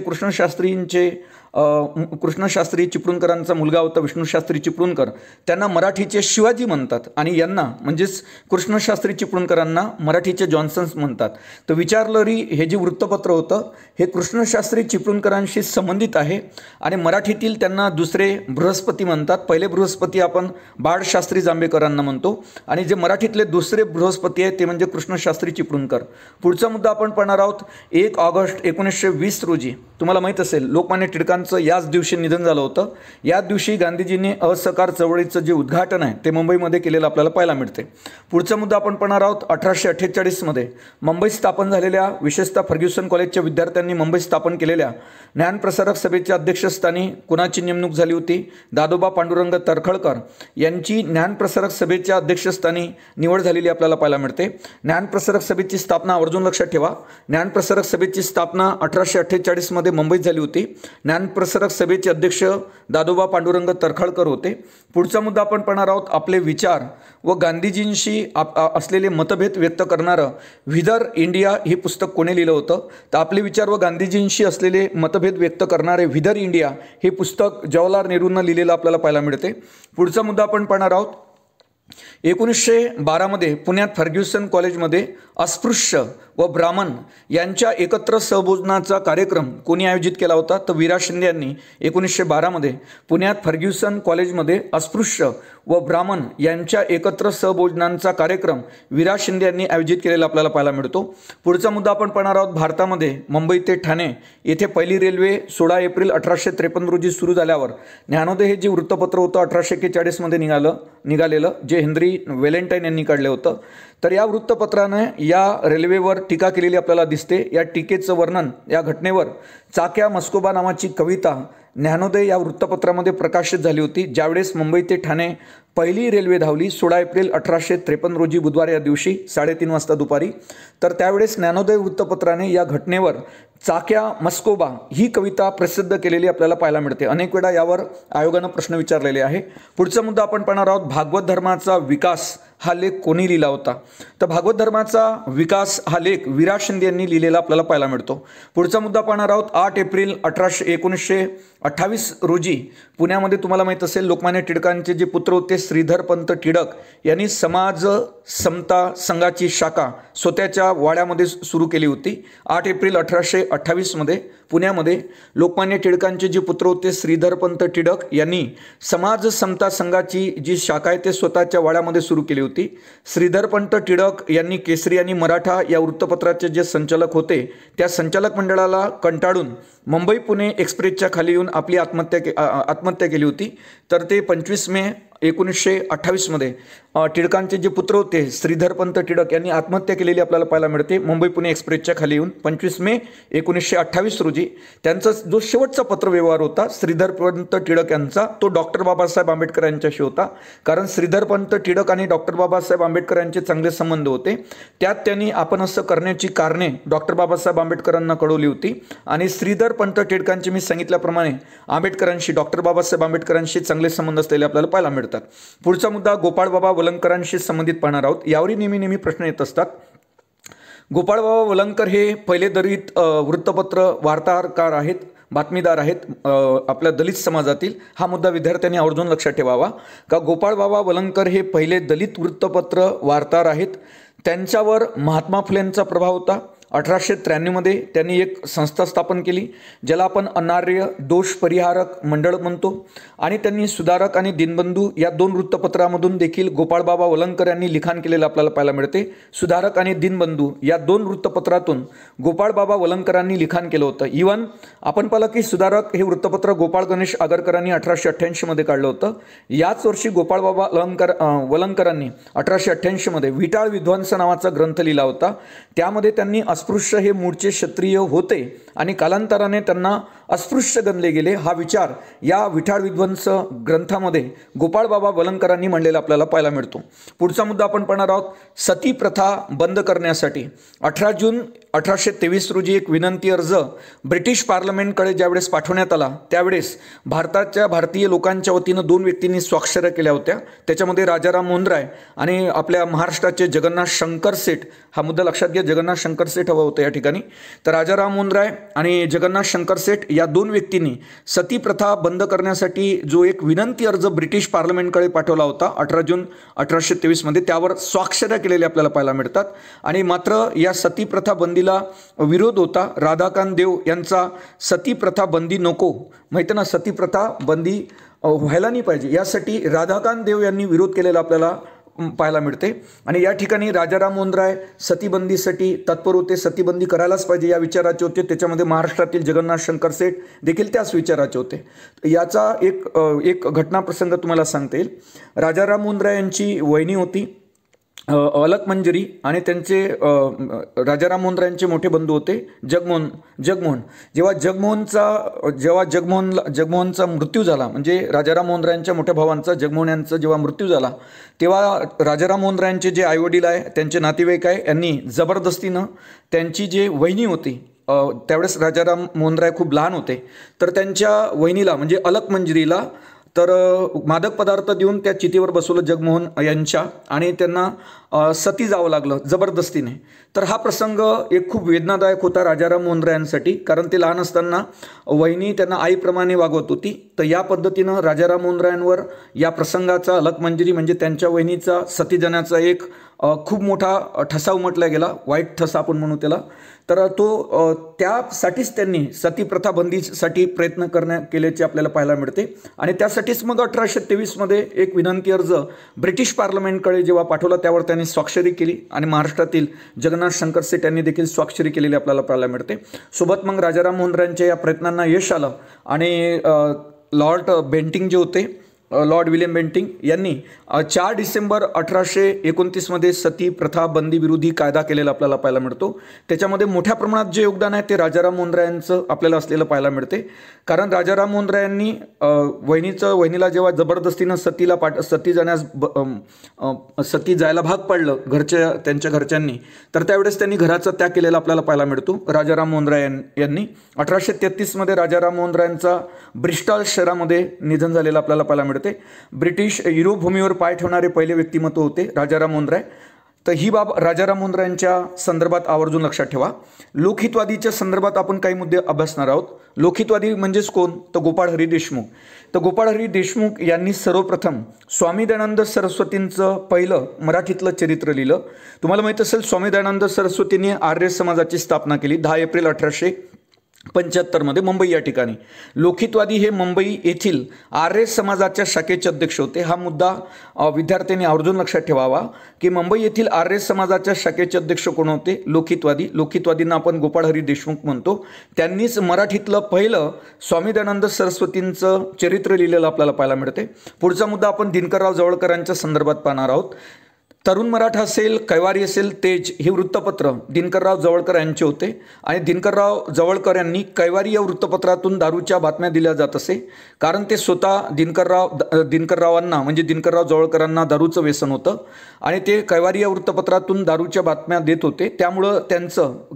कृष्णशास्त्री चिपळूणकरांचा मुलगा होता विष्णुशास्त्री चिपळूणकर, त्यांना मराठीचे शिवाजी म्हणतात. आणि यांना म्हणजेच कृष्णशास्त्री चिपळूणकरांना मराठीचे जॉन्सन्स म्हणतात. तर विचारलहरी हे जे वृत्तपत्र होतं हे कृष्णशास्त्री चिपळूणकरांशी संबंधित आहे. आणि मराठीतील त्यांना दुसरे बृहस्पती म्हणतात. पहिले बृहस्पती आपण बाळशास्त्री जांभेकरांना म्हणतो. आणि जे मराठीतले दुसरे बृहस्पती आहेत ते म्हणजे कृष्णशास्त्री चिपळूणकर. पुढचा मुद्दा आपण पाहणार आहोत. 1 ऑगस्ट 1920 रोजी तुम्हाला माहीत असेल लोकमान्य टिळकांचं याच दिवशी निधन झालं होतं. याच दिवशी गांधीजींनी असहकार चळवळीचं जे उद्घाटन आहे ते मुंबईमध्ये केलेलं आपल्याला पाहायला मिळते. पुढचा मुद्दा आपण पाहणार आहोत. 1848मध्ये मुंबईत स्थापन झालेल्या विशेषतः फर्ग्युसन कॉलेजच्या विद्यार्थ्यांनी मुंबईत स्थापन केलेल्या ज्ञानप्रसारक सभेच्या अध्यक्षस्थानी कुणाची नेमणूक झाली होती? दादोबा पांडुरंग तर्खडकर यांची ज्ञानप्रसारक सभेच्या अध्यक्षस्थानी निवड झालेली आपल्याला पाहायला मिळते. ज्ञानप्रसारक सभेची स्थापना आवर्जून लक्षात ठेवा. ज्ञानप्रसारक सभेची स्थापना 1848मध्ये मुंबईत झाली होती. ज्ञानप्रसारक सभेचे अध्यक्ष दादोबा पांडुरंग तर्खडकर होते. पुढचा मुद्दा आपण पाहणार आहोत. आपले विचार व गांधीजींशी असलेले मतभेद व्यक्त करणारं व्हिदर इंडिया हे पुस्तक कोणी लिहिलं होतं? तर आपले विचार व गांधीजींशी असलेले मतभेद व्यक्त करणारे व्हिदर इंडिया हे पुस्तक जवाहरलाल नेहरूंना लिहिलेलं आपल्याला पाहायला मिळते. पुढचा मुद्दा आपण पाहणार आहोत. 1912मध्ये पुण्यात फर्ग्युसन कॉलेजमध्ये अस्पृश्य व ब्राह्मण यांच्या एकत्र सहभोजनाचा कार्यक्रम कोणी आयोजित केला होता? तर विरा शिंदे यांनी 1912मध्ये पुण्यात फर्ग्युसन कॉलेजमध्ये अस्पृश्य व ब्राह्मण यांच्या एकत्र सहभोजनांचा कार्यक्रम विरा शिंदे यांनी आयोजित केलेला आपल्याला पाहायला मिळतो. पुढचा मुद्दा आपण पाहणार आहोत. भारतामध्ये मुंबई ते ठाणे येथे पहिली रेल्वे 16 एप्रिल 1853 रोजी सुरू झाल्यावर ज्ञानोदय हे जे वृत्तपत्र होतं 1841मध्ये निघालेलं जे हेनरी व्हॅलेंटाईन यांनी काढलं होतं. तर या वृत्तपत्राने या रेल्वेवर टीका केलेली आपल्याला दिसते. या टीकेचं वर्णन या घटनेवर चाक्या मस्कोबा नावाची कविता ज्ञानोदय या वृत्तपत्रामध्ये प्रकाशित झाली होती. ज्यावेळेस मुंबई ते ठाणे पहिली रेल्वे धावली 16 एप्रिल 1853 रोजी बुधवार या दिवशी 3:30 वाजता दुपारी. तर त्यावेळेस ज्ञानोदय वृत्तपत्राने या घटनेवर चाक्या मस्कोबा ही कविता प्रसिद्ध केलेली आपल्याला पाहायला मिळते. अनेक वेळा यावर आयोगानं प्रश्न विचारलेले आहे. पुढचा मुद्दा आपण पाहणार आहोत. भागवत धर्माचा विकास हा लेख कोणी लिहिला होता? तर भागवत धर्माचा विकास हा लेख विरा शिंदे यांनी लिहिलेला आपल्याला पाहायला मिळतो. पुढचा मुद्दा पाहणार आहोत. 8 एप्रिल 1928 रोजी पुण्यामध्ये तुम्हाला माहीत असेल लोकमान्य टिळकांचे जे पुत्र होते श्रीधरपंत टिळक यांनी समाज समता संघाची शाखा स्वतःच्या वाड्यामध्ये सुरू केली होती. 8 एप्रिल 1828 पुण्यामध्ये लोकमान्य टिळकांचे जे पुत्र होते श्रीधरपंत टिळक यांनी समाज समता संघाची जी शाखा आहे ते स्वतःच्या वाड्यामध्ये सुरू केली होती. श्रीधरपंत टिळक यांनी केसरी आणि मराठा या वृत्तपत्राचे जे संचालक होते त्या संचालक मंडळाला कंटाळून मुंबई पुणे एक्सप्रेसच्या खाली येऊन आपली आत्महत्या केली होती. तर ते 25 मे 1928 टिळकांचे जे पुत्र होते श्रीधरपंत टिळक यांनी आत्महत्या केलेली आपल्याला पाहायला मिळते मुंबई पुणे एक्सप्रेसच्या खाली येऊन 25 मे 1928 रोजी. त्यांचा जो शेवटचा पत्रव्यवहार होता श्रीधरपंत टिळक यांचा तो डॉक्टर बाबासाहेब आंबेडकर यांच्याशी होता. कारण श्रीधरपंत टिळक आणि डॉक्टर बाबासाहेब आंबेडकर यांचे चांगले संबंध होते. त्यात त्यांनी आपण असं करण्याची कारणे डॉक्टर बाबासाहेब आंबेडकरांना कळवली होती. आणि श्रीधरपंत टिळकांचे मी सांगितल्याप्रमाणे आंबेडकरांशी डॉक्टर बाबासाहेब आंबेडकरांशी चांगले संबंध असलेले आपल्याला पाहायला मिळतात. पुढचा मुद्दा गोपाळबाबा वलंगकरांशी संबंधित पाहणार आहोत. यावरही नेहमी प्रश्न येत असतात. गोपाळबाबा वलंगकर हे पहिले दलित वृत्तपत्र वार्ताहरकार आहेत, बातमीदार आहेत आपल्या दलित समाजातील. हा मुद्दा विद्यार्थ्यांनी आवर्जून लक्षात ठेवावा का गोपाळबाबा वलंगकर हे पहिले दलित वृत्तपत्र वार्ताहर आहेत. त्यांच्यावर महात्मा फुलेंचा प्रभाव होता. 1893 त्यांनी एक संस्था स्थापन केली ज्याला आपण अनार्य दोष परिहारक मंडळ म्हणतो. आणि त्यांनी सुधारक आणि दिनबंधू या 2 वृत्तपत्रामधून देखील गोपाळबाबा वलंगकर यांनी लिखाण केलेलं आपल्याला पाहायला मिळते. सुधारक आणि दिनबंधू या 2 वृत्तपत्रातून गोपाळबाबा वलंगकरांनी लिखाण केलं होतं. इव्हन आपण पाहिलं की सुधारक हे वृत्तपत्र गोपाळ गणेश आगरकरांनी 1888 काढलं होतं. याच वर्षी गोपाळबाबा वलंगकरांनी 1888 विटाळ विध्वंस नावाचा ग्रंथ लिहिला होता. त्यामध्ये त्यांनी अस्पृश्य हे मूळचे क्षत्रिय होते आणि कालांतराने त्यांना अस्पृश्य गणले गेले हा विचार या विठाळ विध्वंस ग्रंथामध्ये गोपाळबाबा वलंगकरांनी मांडलेला आपल्याला पाहायला मिळतो. पुढचा मुद्दा आपण पाहणार आहोत. सती प्रथा बंद करण्यासाठी 18 जून 1823 रोजी एक विनंती अर्ज ब्रिटिश पार्लमेंटकडे ज्यावेळेस पाठवण्यात आला त्यावेळेस भारतीय लोकांच्या वतीनं 2 व्यक्तींनी स्वाक्षऱ्या केल्या होत्या. त्याच्यामध्ये राजाराम मोहन राय आणि आपल्या महाराष्ट्राचे जगन्नाथ शंकर सेठ. हा मुद्दा लक्षात घ्या, जगन्नाथ शंकर सेठ हवं होतं या ठिकाणी. तर राजाराम मोहन राय आणि जगन्नाथ शंकर सेठ या 2 व्यक्तींनी सती प्रथा बंद करण्यासाठी जो एक विनंती अर्ज ब्रिटिश पार्लमेंटकडे पाठवला होता 18 जून 1823 त्यावर स्वाक्षऱ्या केलेल्या आपल्याला पाहायला मिळतात. आणि मात्र या सती प्रथा बंदीला विरोध होता. राधाकांत देव यांचा सती प्रथा बंदी नको, माहिती ना, सती प्रथा बंदी व्हायला नाही पाहिजे यासाठी राधाकांत देव यांनी विरोध केलेला आपल्याला पाहायला मिळते. आणि या ठिकाणी राजाराम मोहन राय सतीबंदीसाठी तत्पर होते. सतीबंदी करायलाच पाहिजे या विचाराचे होते. त्याच्यामध्ये महाराष्ट्रातील जगन्नाथ शंकर सेठ देखील त्याच विचाराचे होते. याचा एक घटनाप्रसंग तुम्हाला सांगता येईल. राजाराम मोहन राय यांची वहिनी होती अलक मंजरी आणि त्यांचे राजाराम मोहन रायांचे मोठे बंधू होते जगमोहन. जेव्हा जगमोहनचा मृत्यू झाला, म्हणजे राजाराम मोहन रायांच्या मोठ्या भावांचा जगमोहन यांचा जेव्हा मृत्यू झाला तेव्हा राजाराम मोहन रायांचे जे आईवडील आहे त्यांचे नातेवाईक आहे यांनी जबरदस्तीनं त्यांची जी वहिनी होती त्यावेळेस राजाराम मोहन राय खूप लहान होते तर त्यांच्या वहिनीला म्हणजे अलक मंजरीला तर मादक पदार्थ देऊन त्या चितेवर बसवलं जगमोहन यांच्या आणि त्यांना सती जावं लागलं जबरदस्तीने. तर हा प्रसंग एक खूप वेदनादायक होता राजाराम मोहन रायांसाठी, कारण ते लहान असताना वहिनी त्यांना आईप्रमाणे वागवत होती. तर या पद्धतीनं राजाराम मोहन रायांवर या प्रसंगाचा अलक मंजरी म्हणजे त्यांच्या वहिनीचा सती जाण्याचा एक खूप मोठा ठसा उमटला गेला, वाईट ठसा आपण म्हणू त्याला. तर त्यासाठीच त्यांनी सती प्रथा बंदीसाठी प्रयत्न केल्याचे आपल्याला पाहायला मिळते. आणि त्यासाठीच मग 1823 एक विनंती अर्ज ब्रिटिश पार्लमेंटकडे जेव्हा पाठवला त्यावर त्यांनी स्वाक्षरी केली आणि महाराष्ट्रातील जगन्नाथ शंकर सेठ यांनी देखील स्वाक्षरी केलेली आपल्याला पाहायला मिळते. सोबत मग राजाराम मोहन रायांच्या या प्रयत्नांना यश आलं आणि लॉर्ड बेंटिंग जे होते लॉर्ड विल्यम बेंटिंग यांनी 4 डिसेंबर 1829 सती प्रथा बंदी विरोधी कायदा केलेला आपल्याला पाहायला मिळतो. त्याच्यामध्ये मोठ्या प्रमाणात जे योगदान आहे ते राजाराम मोहन राय यांचं आपल्याला असलेलं पाहायला मिळते. कारण राजाराम मोहन राय यांनी वहिनीला जेव्हा जबरदस्तीनं सती जायला भाग पाडलं त्यांच्या घरच्यांनी, तर त्यावेळेस त्यांनी घराचा त्याग केलेला आपल्याला पाहायला मिळतो राजाराम मोहन राय यांनी. 1833 राजाराम मोहन रायांचा ब्रिस्टॉल शहरामध्ये निधन झालेलं आपल्याला पाहायला मिळते. ब्रिटिश युरोप भूमीवर पाय ठेवणारे पहिले व्यक्तिमत्व होते राजाराम मोहन राय. तर ही बाब राजाराम मुंद्रा यांच्या संदर्भात आवर्जून लक्षात ठेवा. लोकहितवादीच्या संदर्भात आपण काही मुद्दे अभ्यासणार आहोत. लोकहितवादी म्हणजेच कोण? तर गोपाळ हरी देशमुख. तर गोपाळ हरी देशमुख यांनी सर्वप्रथम स्वामी दयानंद सरस्वतींचं पहिलं मराठीतलं चरित्र लिहिलं. तुम्हाला माहीत असेल स्वामी दयानंद सरस्वतींनी आर्य समाजाची स्थापना केली 10 एप्रिल 1875 मुंबई या ठिकाणी. लोकहितवादी हे मुंबई येथील आर्य समाजाच्या शाखेचे अध्यक्ष होते. हा मुद्दा विद्यार्थ्यांनी आवर्जून लक्षात ठेवावा की मुंबई येथील आर्य समाजाच्या शाखेचे अध्यक्ष कोण होते? लोकहितवादी. लोकहितवादींना आपण गोपाळ हरी देशमुख म्हणतो. त्यांनीच मराठीतलं पहिलं स्वामी दयानंद सरस्वतींचं चरित्र लिहिलेलं आपल्याला पाहायला मिळते. पुढचा मुद्दा आपण दिनकरराव जवळकरांच्या संदर्भात पाहणार आहोत. तरुण मराठा असेल, कैवारी असेल, तेज हे वृत्तपत्र दिनकरराव जवळकर यांचे होते आणि दिनकरराव जवळकर यांनी कैवारी या वृत्तपत्रातून दारूच्या बातम्या दिल्या जात असे. कारण ते स्वतः दिनकररावांना म्हणजे दिनकरराव जवळकरांना दारूचं व्यसन होतं आणि ते कैवारी या वृत्तपत्रातून दारूच्या बातम्या देत होते. त्यामुळं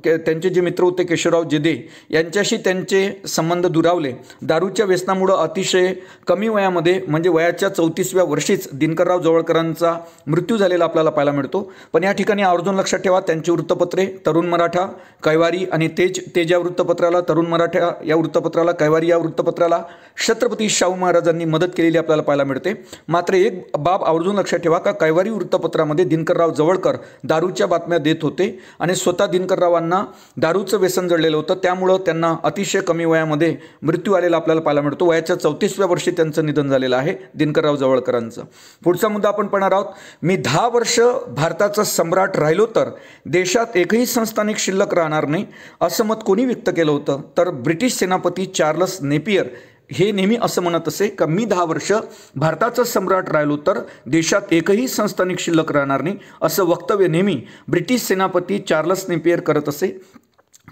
त्यांचे जे मित्र होते केशवराव जेदे यांच्याशी त्यांचे संबंध दुरावले. दारूच्या व्यसनामुळं अतिशय कमी वयामध्ये म्हणजे वयाच्या 34व्या वर्षीच दिनकरराव जवळकरांचा मृत्यू झालेला आपल्याला पाहायला मिळतो. पण या ठिकाणी आवर्जून लक्षात ठेवा त्यांची वृत्तपत्रे तरुण मराठा, कैवारी आणि तेज या वृत्तपत्राला, तरुण मराठा या वृत्तपत्राला, कैवारी या वृत्तपत्राला छत्रपती शाहू महाराजांनी मदत केलेली आपल्याला पाहायला मिळते. मात्र एक बाब आवर्जून लक्षात ठेवा का कैवारी वृत्तपत्रामध्ये दिनकरराव जवळकर दारूच्या बातम्या देत होते आणि स्वतः दिनकररावांना दारूचं व्यसन जडलेलं होतं. त्यामुळं त्यांना अतिशय कमी वयामध्ये मृत्यू आलेला आपल्याला पाहायला मिळतो. वयाच्या 34व्या वर्षी त्यांचं निधन झालेलं आहे दिनकरराव जवळकरांचं. पुढचा मुद्दा आपण पाहणार आहोत. मी 10 वर्ष भारताचा सम्राट राहिलो तर देशात एकही संस्थानिक शिल्लक राहणार नाही असं मत कोणी व्यक्त केलं होतं? तर ब्रिटिश सेनापती चार्ल्स नेपियर हे नेहमी असं म्हणत असे का मी 10 वर्ष भारताचा सम्राट राहिलो तर देशात एकही संस्थानिक शिल्लक राहणार नाही असं वक्तव्य नेहमी ब्रिटिश सेनापती चार्ल्स नेपियर करत असे.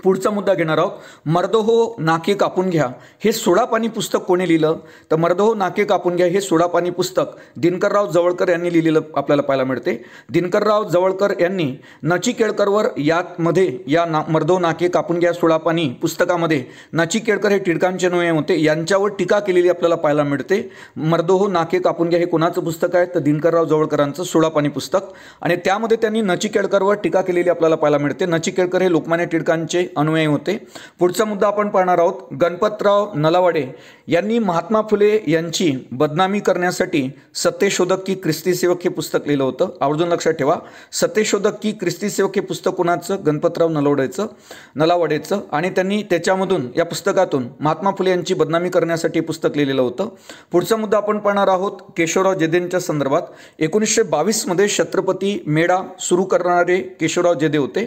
पुढचा मुद्दा घेणार आहोत. मर्दहो नाके कापून घ्या हे सोडापाणी पुस्तक कोणी लिहिलं? तर मर्दहो नाके कापून घ्या हे सोडापाणी पुस्तक दिनकरराव जवळकर यांनी लिहिलेलं आपल्याला पाहायला मिळते. दिनकरराव जवळकर यांनी नचिकेळकरवर मर्दहो नाके कापून घ्या सोडापाणी पुस्तकामध्ये नचिकेळकर हे टिळकांचे नोये होते यांच्यावर टीका केलेली आपल्याला पाहायला मिळते. मर्दहो नाके कापून घ्या हे कोणाचं पुस्तक आहे? तर दिनकरराव जवळकरांचं सोडापाणी पुस्तक आणि त्यामध्ये त्यांनी नचिकेळकरवर टीका केलेली आपल्याला पाहायला मिळते. नचिकेळकर हे लोकमान्य टिळकांचे अनुयायी होते. पुढचा मुद्दा आपण पाहणार आहोत. गणपतराव नलावडे यांनी महात्मा फुले यांची बदनामी करण्यासाठी सत्यशोधक की ख्रिस्ती सेवक हे पुस्तक लिहिलं होतं. आवर्जून लक्षात ठेवा. सत्यशोधक की ख्रिस्ती सेवक हे पुस्तक कोणाचं? गणपतराव नलावडेचं आणि त्यांनी त्याच्यामधून या पुस्तकातून महात्मा फुले यांची बदनामी करण्यासाठी पुस्तक लिहिलेलं होतं. पुढचा मुद्दा आपण पाहणार आहोत. केशवराव जेदेंच्या संदर्भात 1922 मध्ये छत्रपती मेळा सुरू करणारे केशवराव जेदे होते.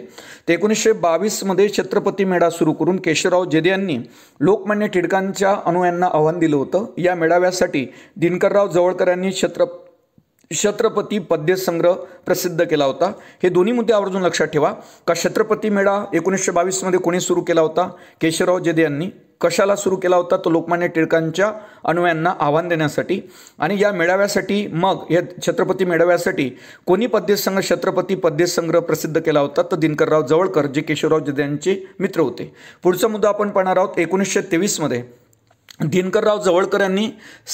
ते 1922 मध्ये छत्रपती मेळा सुरू करून केशवराव जेदे यांनी लोकमान्य टिळकांच्या अनुयायांना आव्हान दिलं होतं. या मेळाव्यासाठी दिनकरराव जवळकर यांनी छत्रपती पद्यसंग्रह प्रसिद्ध केला होता. हे दोन्ही मुद्दे आवर्जून लक्षात ठेवा का छत्रपती मेळा 1922 मध्ये कोणी सुरू केला होता? केशवराव जेदे यांनी. कशाला सुरू केला होता? तो लोकमान्य टिळकांच्या अनुयायांना आव्हान देण्यासाठी. आणि या मेळाव्यासाठी मग या छत्रपती मेळाव्यासाठी कोणी छत्रपती पद्यसंग्रह प्रसिद्ध केला होता? तर दिनकरराव जवळकर जे केशवराव जेदे यांचे मित्र होते. पुढचा मुद्दा आपण पाहणार आहोत. 1923 मध्ये दिनकरराव जवळकर यांनी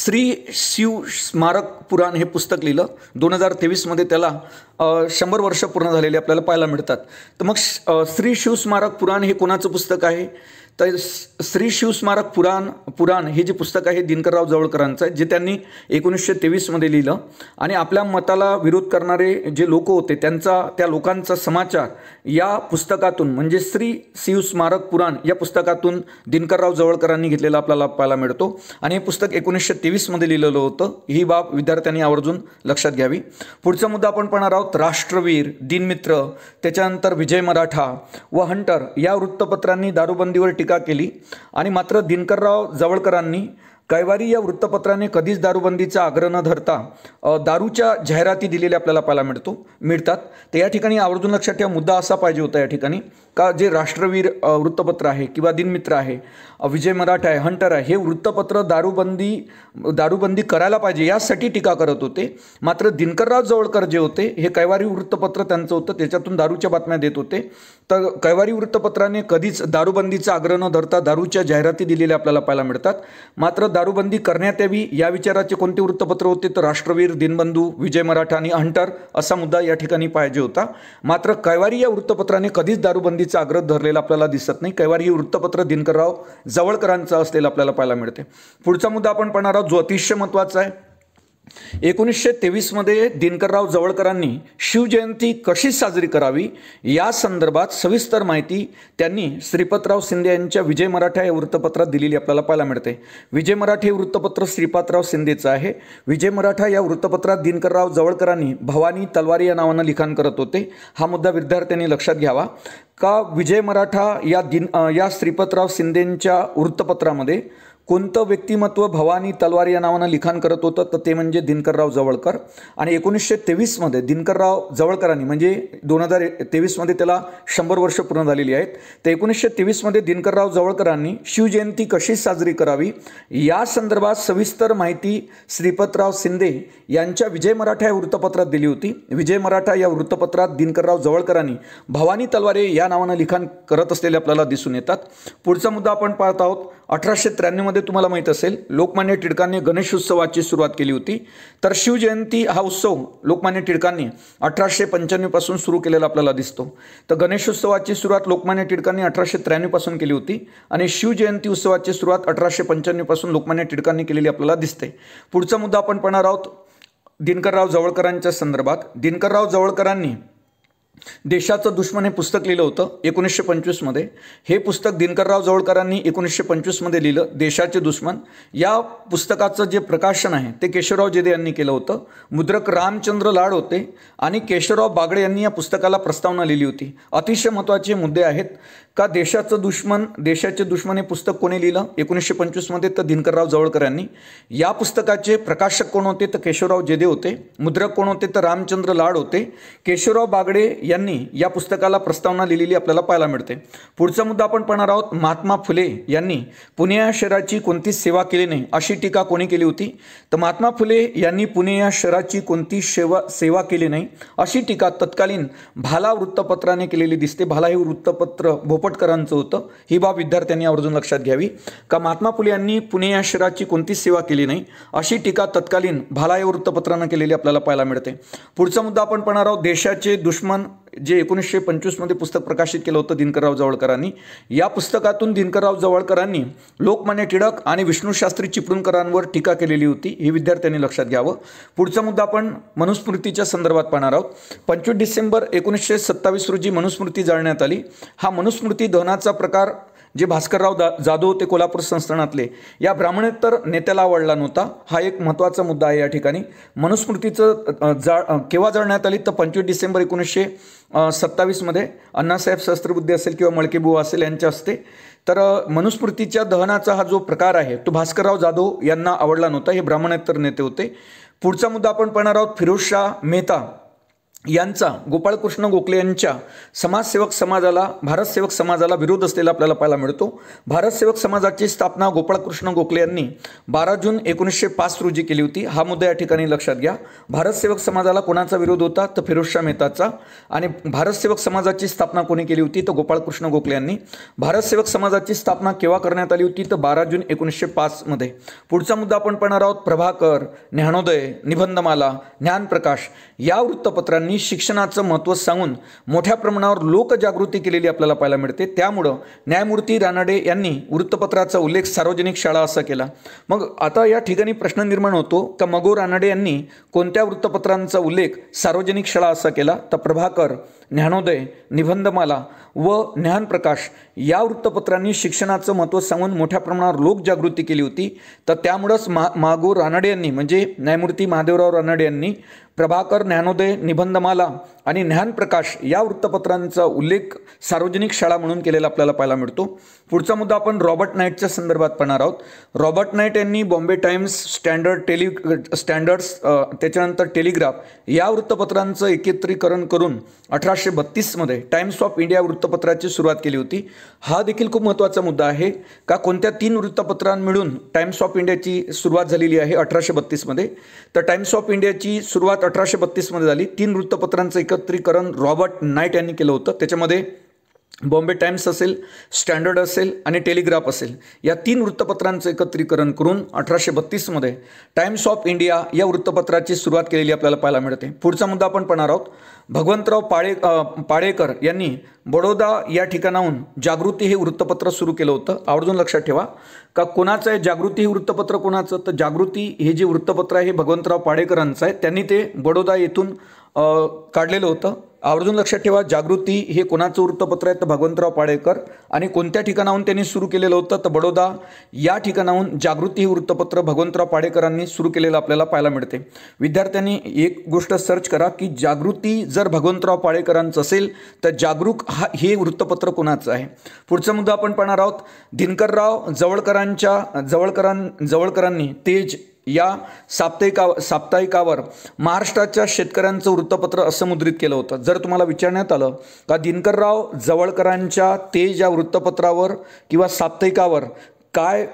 श्री शिव स्मारक पुराण हे पुस्तक लिहिलं. 2023 मध्ये त्याला 100 वर्ष पूर्ण झालेले आपल्याला पाहायला मिळतात. तर मग श्री शिव स्मारक पुराण हे कोणाचं पुस्तक आहे? तर श्री शिव स्मारक पुराण हे जे पुस्तक आहे दिनकरराव जवळकरांचं आहे, जे त्यांनी 1923 मध्ये लिहिलं. आणि आपल्या मताला विरोध करणारे जे लोक होते त्या लोकांचा समाचार या पुस्तकातून म्हणजे श्री शिव स्मारक पुराण या पुस्तकातून दिनकरराव जवळकरांनी घेतलेला आपल्याला पाहायला मिळतो. आणि हे पुस्तक 1923 मध्ये लिहिलेलं होतं. ही बाब विद्यार्थ्यांनी आवर्जून लक्षात घ्यावी. पुढचा मुद्दा आपण पाहणार आहोत. राष्ट्रवीर, दिनमित्र, त्याच्यानंतर विजय मराठा व हंटर या वृत्तपत्रांनी दारूबंदीवर टीका केली. आणि मात्र दिनकरराव जवळकरांनी कैवारी या वृत्तपत्राने कधीच दारूबंदीचा आग्रह न धरता दारूच्या जाहिराती दिलेल्या आपल्याला पाहायला मिळतात. तर या ठिकाणी आवर्जून लक्षात ठेवा मुद्दा असा पाहिजे होता या ठिकाणी का जे राष्ट्रवीर वृत्तपत्र आहे किंवा दिनमित्र आहे, विजय मराठा आहे, हंटर आहे, हे वृत्तपत्र दारूबंदी करायला पाहिजे यासाठी टीका करत होते. मात्र दिनकरराव जवळकर जे होते हे कैवारी वृत्तपत्र त्यांचं होतं, त्याच्यातून दारूच्या बातम्या देत होते. तर कैवारी वृत्तपत्राने कधीच दारूबंदीचा आग्रह न धरता दारूच्या जाहिराती दिलेल्या आपल्याला पाहायला मिळतात. मात्र दारूबंदी करण्यात यावी या विचाराचे कोणते वृत्तपत्र होते? तर राष्ट्रवीर, दिनबंधू, विजय मराठा आणि हंटर असा मुद्दा या ठिकाणी पाहिजे होता. मात्र कैवारी या वृत्तपत्राने कधीच दारूबंदीचा आग्रह धरलेला आपल्याला दिसत नाही. कैवारी हे वृत्तपत्र दिनकरराव जवळकरांचं असलेलं आपल्याला पाहायला मिळते. पुढचा मुद्दा आपण पाहणार आहोत जो अतिशय महत्त्वाचा आहे. 1923 मध्ये दिनकरराव जवळकरांनी शिवजयंती कशी साजरी करावी या संदर्भात सविस्तर माहिती त्यांनी श्रीपतराव शिंदे यांच्या विजय मराठा या वृत्तपत्रात दिलेली आपल्याला पाहायला मिळते. विजय मराठा हे वृत्तपत्र श्रीपादराव शिंदेचं आहे. विजय मराठा या वृत्तपत्रात दिनकरराव जवळकरांनी भवानी तलवारी या नावानं लिखाण करत होते. हा मुद्दा विद्यार्थ्यांनी लक्षात घ्यावा का विजय मराठा या श्रीपतराव शिंदेंच्या वृत्तपत्रामध्ये कोणतं व्यक्तिमत्व भवानी तलवारी या नावानं लिखाण करत होतं? तर ते म्हणजे दिनकरराव जवळकर. आणि 1923 मध्ये दिनकरराव जवळकरांनी म्हणजे 2023 मध्ये त्याला 100 वर्ष पूर्ण झालेली आहेत. तर 1923 मध्ये दिनकरराव जवळकरांनी शिवजयंती कशी साजरी करावी या संदर्भात सविस्तर माहिती श्रीपतराव शिंदे यांच्या विजय मराठा या वृत्तपत्रात दिली होती. विजय मराठा या वृत्तपत्रात दिनकरराव जवळकरांनी भवानी तलवारे या नावानं लिखाण करत असलेले आपल्याला दिसून येतात. पुढचा मुद्दा आपण पाहत आहोत. 1893 मध्ये तुम्हाला माहित असेल लोकमान्य टिळकांनी गणेशोत्सवाची सुरुवात केली होती. तर शिवजयंती हा उत्सव लोकमान्य टिळकांनी 1895 पासून सुरू केलेला आपल्याला दिसतो. तर गणेशोत्सवाची सुरुवात लोकमान्य टिळकांनी 1893 पासून केली होती आणि शिवजयंती उत्सवाची सुरुवात 1895 पासून लोकमान्य टिळकांनी केलेली आपल्याला दिसते. पुढचा मुद्दा आपण पाहणार आहोत दिनकरराव जवळकरांच्या संदर्भात. दिनकरराव जवळकरांनी देशाचं दुश्मन हे पुस्तक लिहिलं होतं 1925 मध्ये. हे पुस्तक दिनकरराव जवळकरांनी 1925 मध्ये लिहिलं. देशाचे दुश्मन या पुस्तकाचं जे प्रकाशन आहे ते केशवराव जेधे यांनी केलं होतं. मुद्रक रामचंद्र लाड होते आणि केशवराव बागडे यांनी या पुस्तकाला प्रस्तावना लिहिली होती. अतिशय महत्त्वाचे मुद्दे आहेत का देशाचे दुश्मन हे पुस्तक कोणी लिहिलं 1925 मध्ये? तर दिनकरराव जवळकर यांनी. या पुस्तकाचे प्रकाशक कोण होते? तर केशवराव जेधे होते. मुद्रक कोण होते? तर रामचंद्र लाड होते. केशवराव बागडे यांनी या पुस्तकाला प्रस्तावना लिहिलेली आपल्याला पाहायला मिळते. पुढचा मुद्दा आपण पाहणार आहोत. महात्मा फुले यांनी पुणे या शहराची कोणतीच सेवा केली नाही अशी टीका कोणी केली होती? तर महात्मा फुले यांनी पुणे या शहराची कोणती सेवा केली नाही अशी टीका तत्कालीन भाला वृत्तपत्राने केलेली दिसते. भाला हे वृत्तपत्र भोपटकरांचं होतं. ही बाब विद्यार्थ्यांनी आवर्जून लक्षात घ्यावी का महात्मा फुले यांनी पुणे या शहराची कोणतीच सेवा केली नाही अशी टीका तत्कालीन भाला या वृत्तपत्रानं केलेली आपल्याला पाहायला मिळते. पुढचा मुद्दा आपण पाहणार आहोत. देशाचे दुश्मन जे 1925 मध्ये पुस्तक प्रकाशित केलं होतं दिनकरराव जवळकरांनी. या पुस्तकातून दिनकरराव जवळकरांनी लोकमान्य टिळक आणि विष्णुशास्त्री चिपळूणकरांवर टीका केलेली होती. हे विद्यार्थ्यांनी लक्षात घ्यावं. पुढचा मुद्दा आपण मनुस्मृतीच्या संदर्भात पाहणार आहोत. 25 डिसेंबर 1927 रोजी मनुस्मृती जाळण्यात आली. हा मनुस्मृती दहनाचा प्रकार जे भास्करराव जाधव होते कोल्हापूर संस्थानातले या ब्राह्मणेतर नेत्याला आवडला नव्हता. हा एक महत्त्वाचा मुद्दा आहे या ठिकाणी. मनुस्मृतीचं केव्हा जाळण्यात आली? तर 25 डिसेंबर 1927 मध्ये अण्णासाहेब सहस्त्रबुद्धे असेल किंवा मळकेबुवा असेल यांच्या हस्ते. तर मनुस्मृतीच्या दहनाचा हा जो प्रकार आहे तो भास्करराव जाधव यांना आवडला नव्हता. हे ब्राह्मणेतर नेते होते. पुढचा मुद्दा आपण पाहणार आहोत. फिरोजशाह मेहता यांचा गोपाळकृष्ण गोखले यांच्या भारत सेवक समाजाला विरोध असलेला आपल्याला पाहायला मिळतो. भारत सेवक समाजाची स्थापना गोपाळकृष्ण गोखले यांनी 12 जून 1905 रोजी केली होती. हा मुद्दा या ठिकाणी लक्षात घ्या. भारत सेवक समाजाला कोणाचा विरोध होता? तर फिरोजशाह मेहताचा. आणि भारत सेवक समाजाची स्थापना कोणी केली होती? तर गोपाळकृष्ण गोखले यांनी. भारत सेवक समाजाची स्थापना केव्हा करण्यात आली होती? तर 12 जून 1905 मध्ये. पुढचा मुद्दा आपण पाहणार आहोत. प्रभाकर, ज्ञानोदय, निबंधमाला, ज्ञानप्रकाश या वृत्तपत्रांनी शिक्षणाचं महत्त्व सांगून मोठ्या प्रमाणावर लोकजागृती केलेली आपल्याला पाहायला मिळते. त्यामुळं न्यायमूर्ती रानडे यांनी वृत्तपत्राचा उल्लेख सार्वजनिक शाळा असा केला. मग आता या ठिकाणी प्रश्न निर्माण होतो का मगो रानडे यांनी कोणत्या वृत्तपत्रांचा उल्लेख सार्वजनिक शाळा असा केला? तर प्रभाकर, ज्ञानोदय, निबंधमाला व ज्ञानप्रकाश या वृत्तपत्रांनी शिक्षणाचं महत्त्व सांगून मोठ्या प्रमाणावर लोकजागृती केली होती. तर त्यामुळंच मागो रानडे यांनी म्हणजे न्यायमूर्ती महादेवराव रानडे यांनी प्रभाकर, ज्ञानोदय, निबंधमाला आणि ज्ञानप्रकाश या वृत्तपत्रांचा उल्लेख सार्वजनिक शाळा म्हणून केलेला आपल्याला पाहायला मिळतो. पुढचा मुद्दा आपण रॉबर्ट नाईटच्या संदर्भात पाहणार आहोत. रॉबर्ट नाईट यांनी बॉम्बे टाइम्स, स्टँडर्ड्स त्याच्यानंतर टेलिग्राफ या वृत्तपत्रांचं एकत्रीकरण करून 1832 मध्ये टाइम्स ऑफ इंडिया वृत्तपत्राची सुरुवात केली होती. हा देखील खूप महत्त्वाचा मुद्दा आहे का कोणत्या 3 वृत्तपत्रांमिळून टाइम्स ऑफ इंडियाची सुरुवात झालेली आहे 1832 मध्ये. तर टाइम्स ऑफ इंडियाची सुरुवात 1832 मध्ये झाली. 3 वृत्तपत्रांचं एकत्रीकरण रॉबर्ट नाईट यांनी केलं होतं. त्याच्यामध्ये बॉम्बे टाइम्स असेल, स्टँडर्ड असेल आणि टेलिग्राफ असेल, या 3 वृत्तपत्रांचं एकत्रीकरण करून 1832मध्ये टाइम्स ऑफ इंडिया या वृत्तपत्राची सुरुवात केलेली आपल्याला पाहायला मिळते. पुढचा मुद्दा आपण पाहणार आहोत. भगवंतराव पाडेकर यांनी बडोदा या ठिकाणाहून जागृती हे वृत्तपत्र सुरू केलं होतं. आवर्जून लक्षात ठेवा का कोणाचं आहे जागृती हे वृत्तपत्र, कोणाचं? तर जागृती हे जे वृत्तपत्र आहे हे भगवंतराव पाडेकरांचं आहे. त्यांनी ते बडोदा येथून काढलेलं होतं. आवर्जून लक्षात ठेवा, जागृती हे कोणाचं वृत्तपत्र आहे? तर भगवंतराव पाडेकर. आणि कोणत्या ठिकाणाहून त्यांनी सुरू केलेलं होतं? तर बडोदा या ठिकाणाहून जागृती हे वृत्तपत्र भगवंतराव पाडेकरांनी सुरू केलेलं आपल्याला पाहायला मिळते. विद्यार्थ्यांनी एक गोष्ट सर्च करा की जागृती जर भगवंतराव पाडेकरांचं असेल तर जागरूक हे वृत्तपत्र कोणाचं आहे? पुढचा मुद्दा आपण पाहणार आहोत. दिनकरराव जवळकरांनी तेज या साप्ताहिकावर महाराष्ट्राच्या शेतकऱ्यांचं वृत्तपत्र असं मुद्रित केलं होतं. जर तुम्हाला विचारण्यात आलं का दिनकरराव जवळकरांच्या तेज या वृत्तपत्रावर किंवा साप्ताहिकावर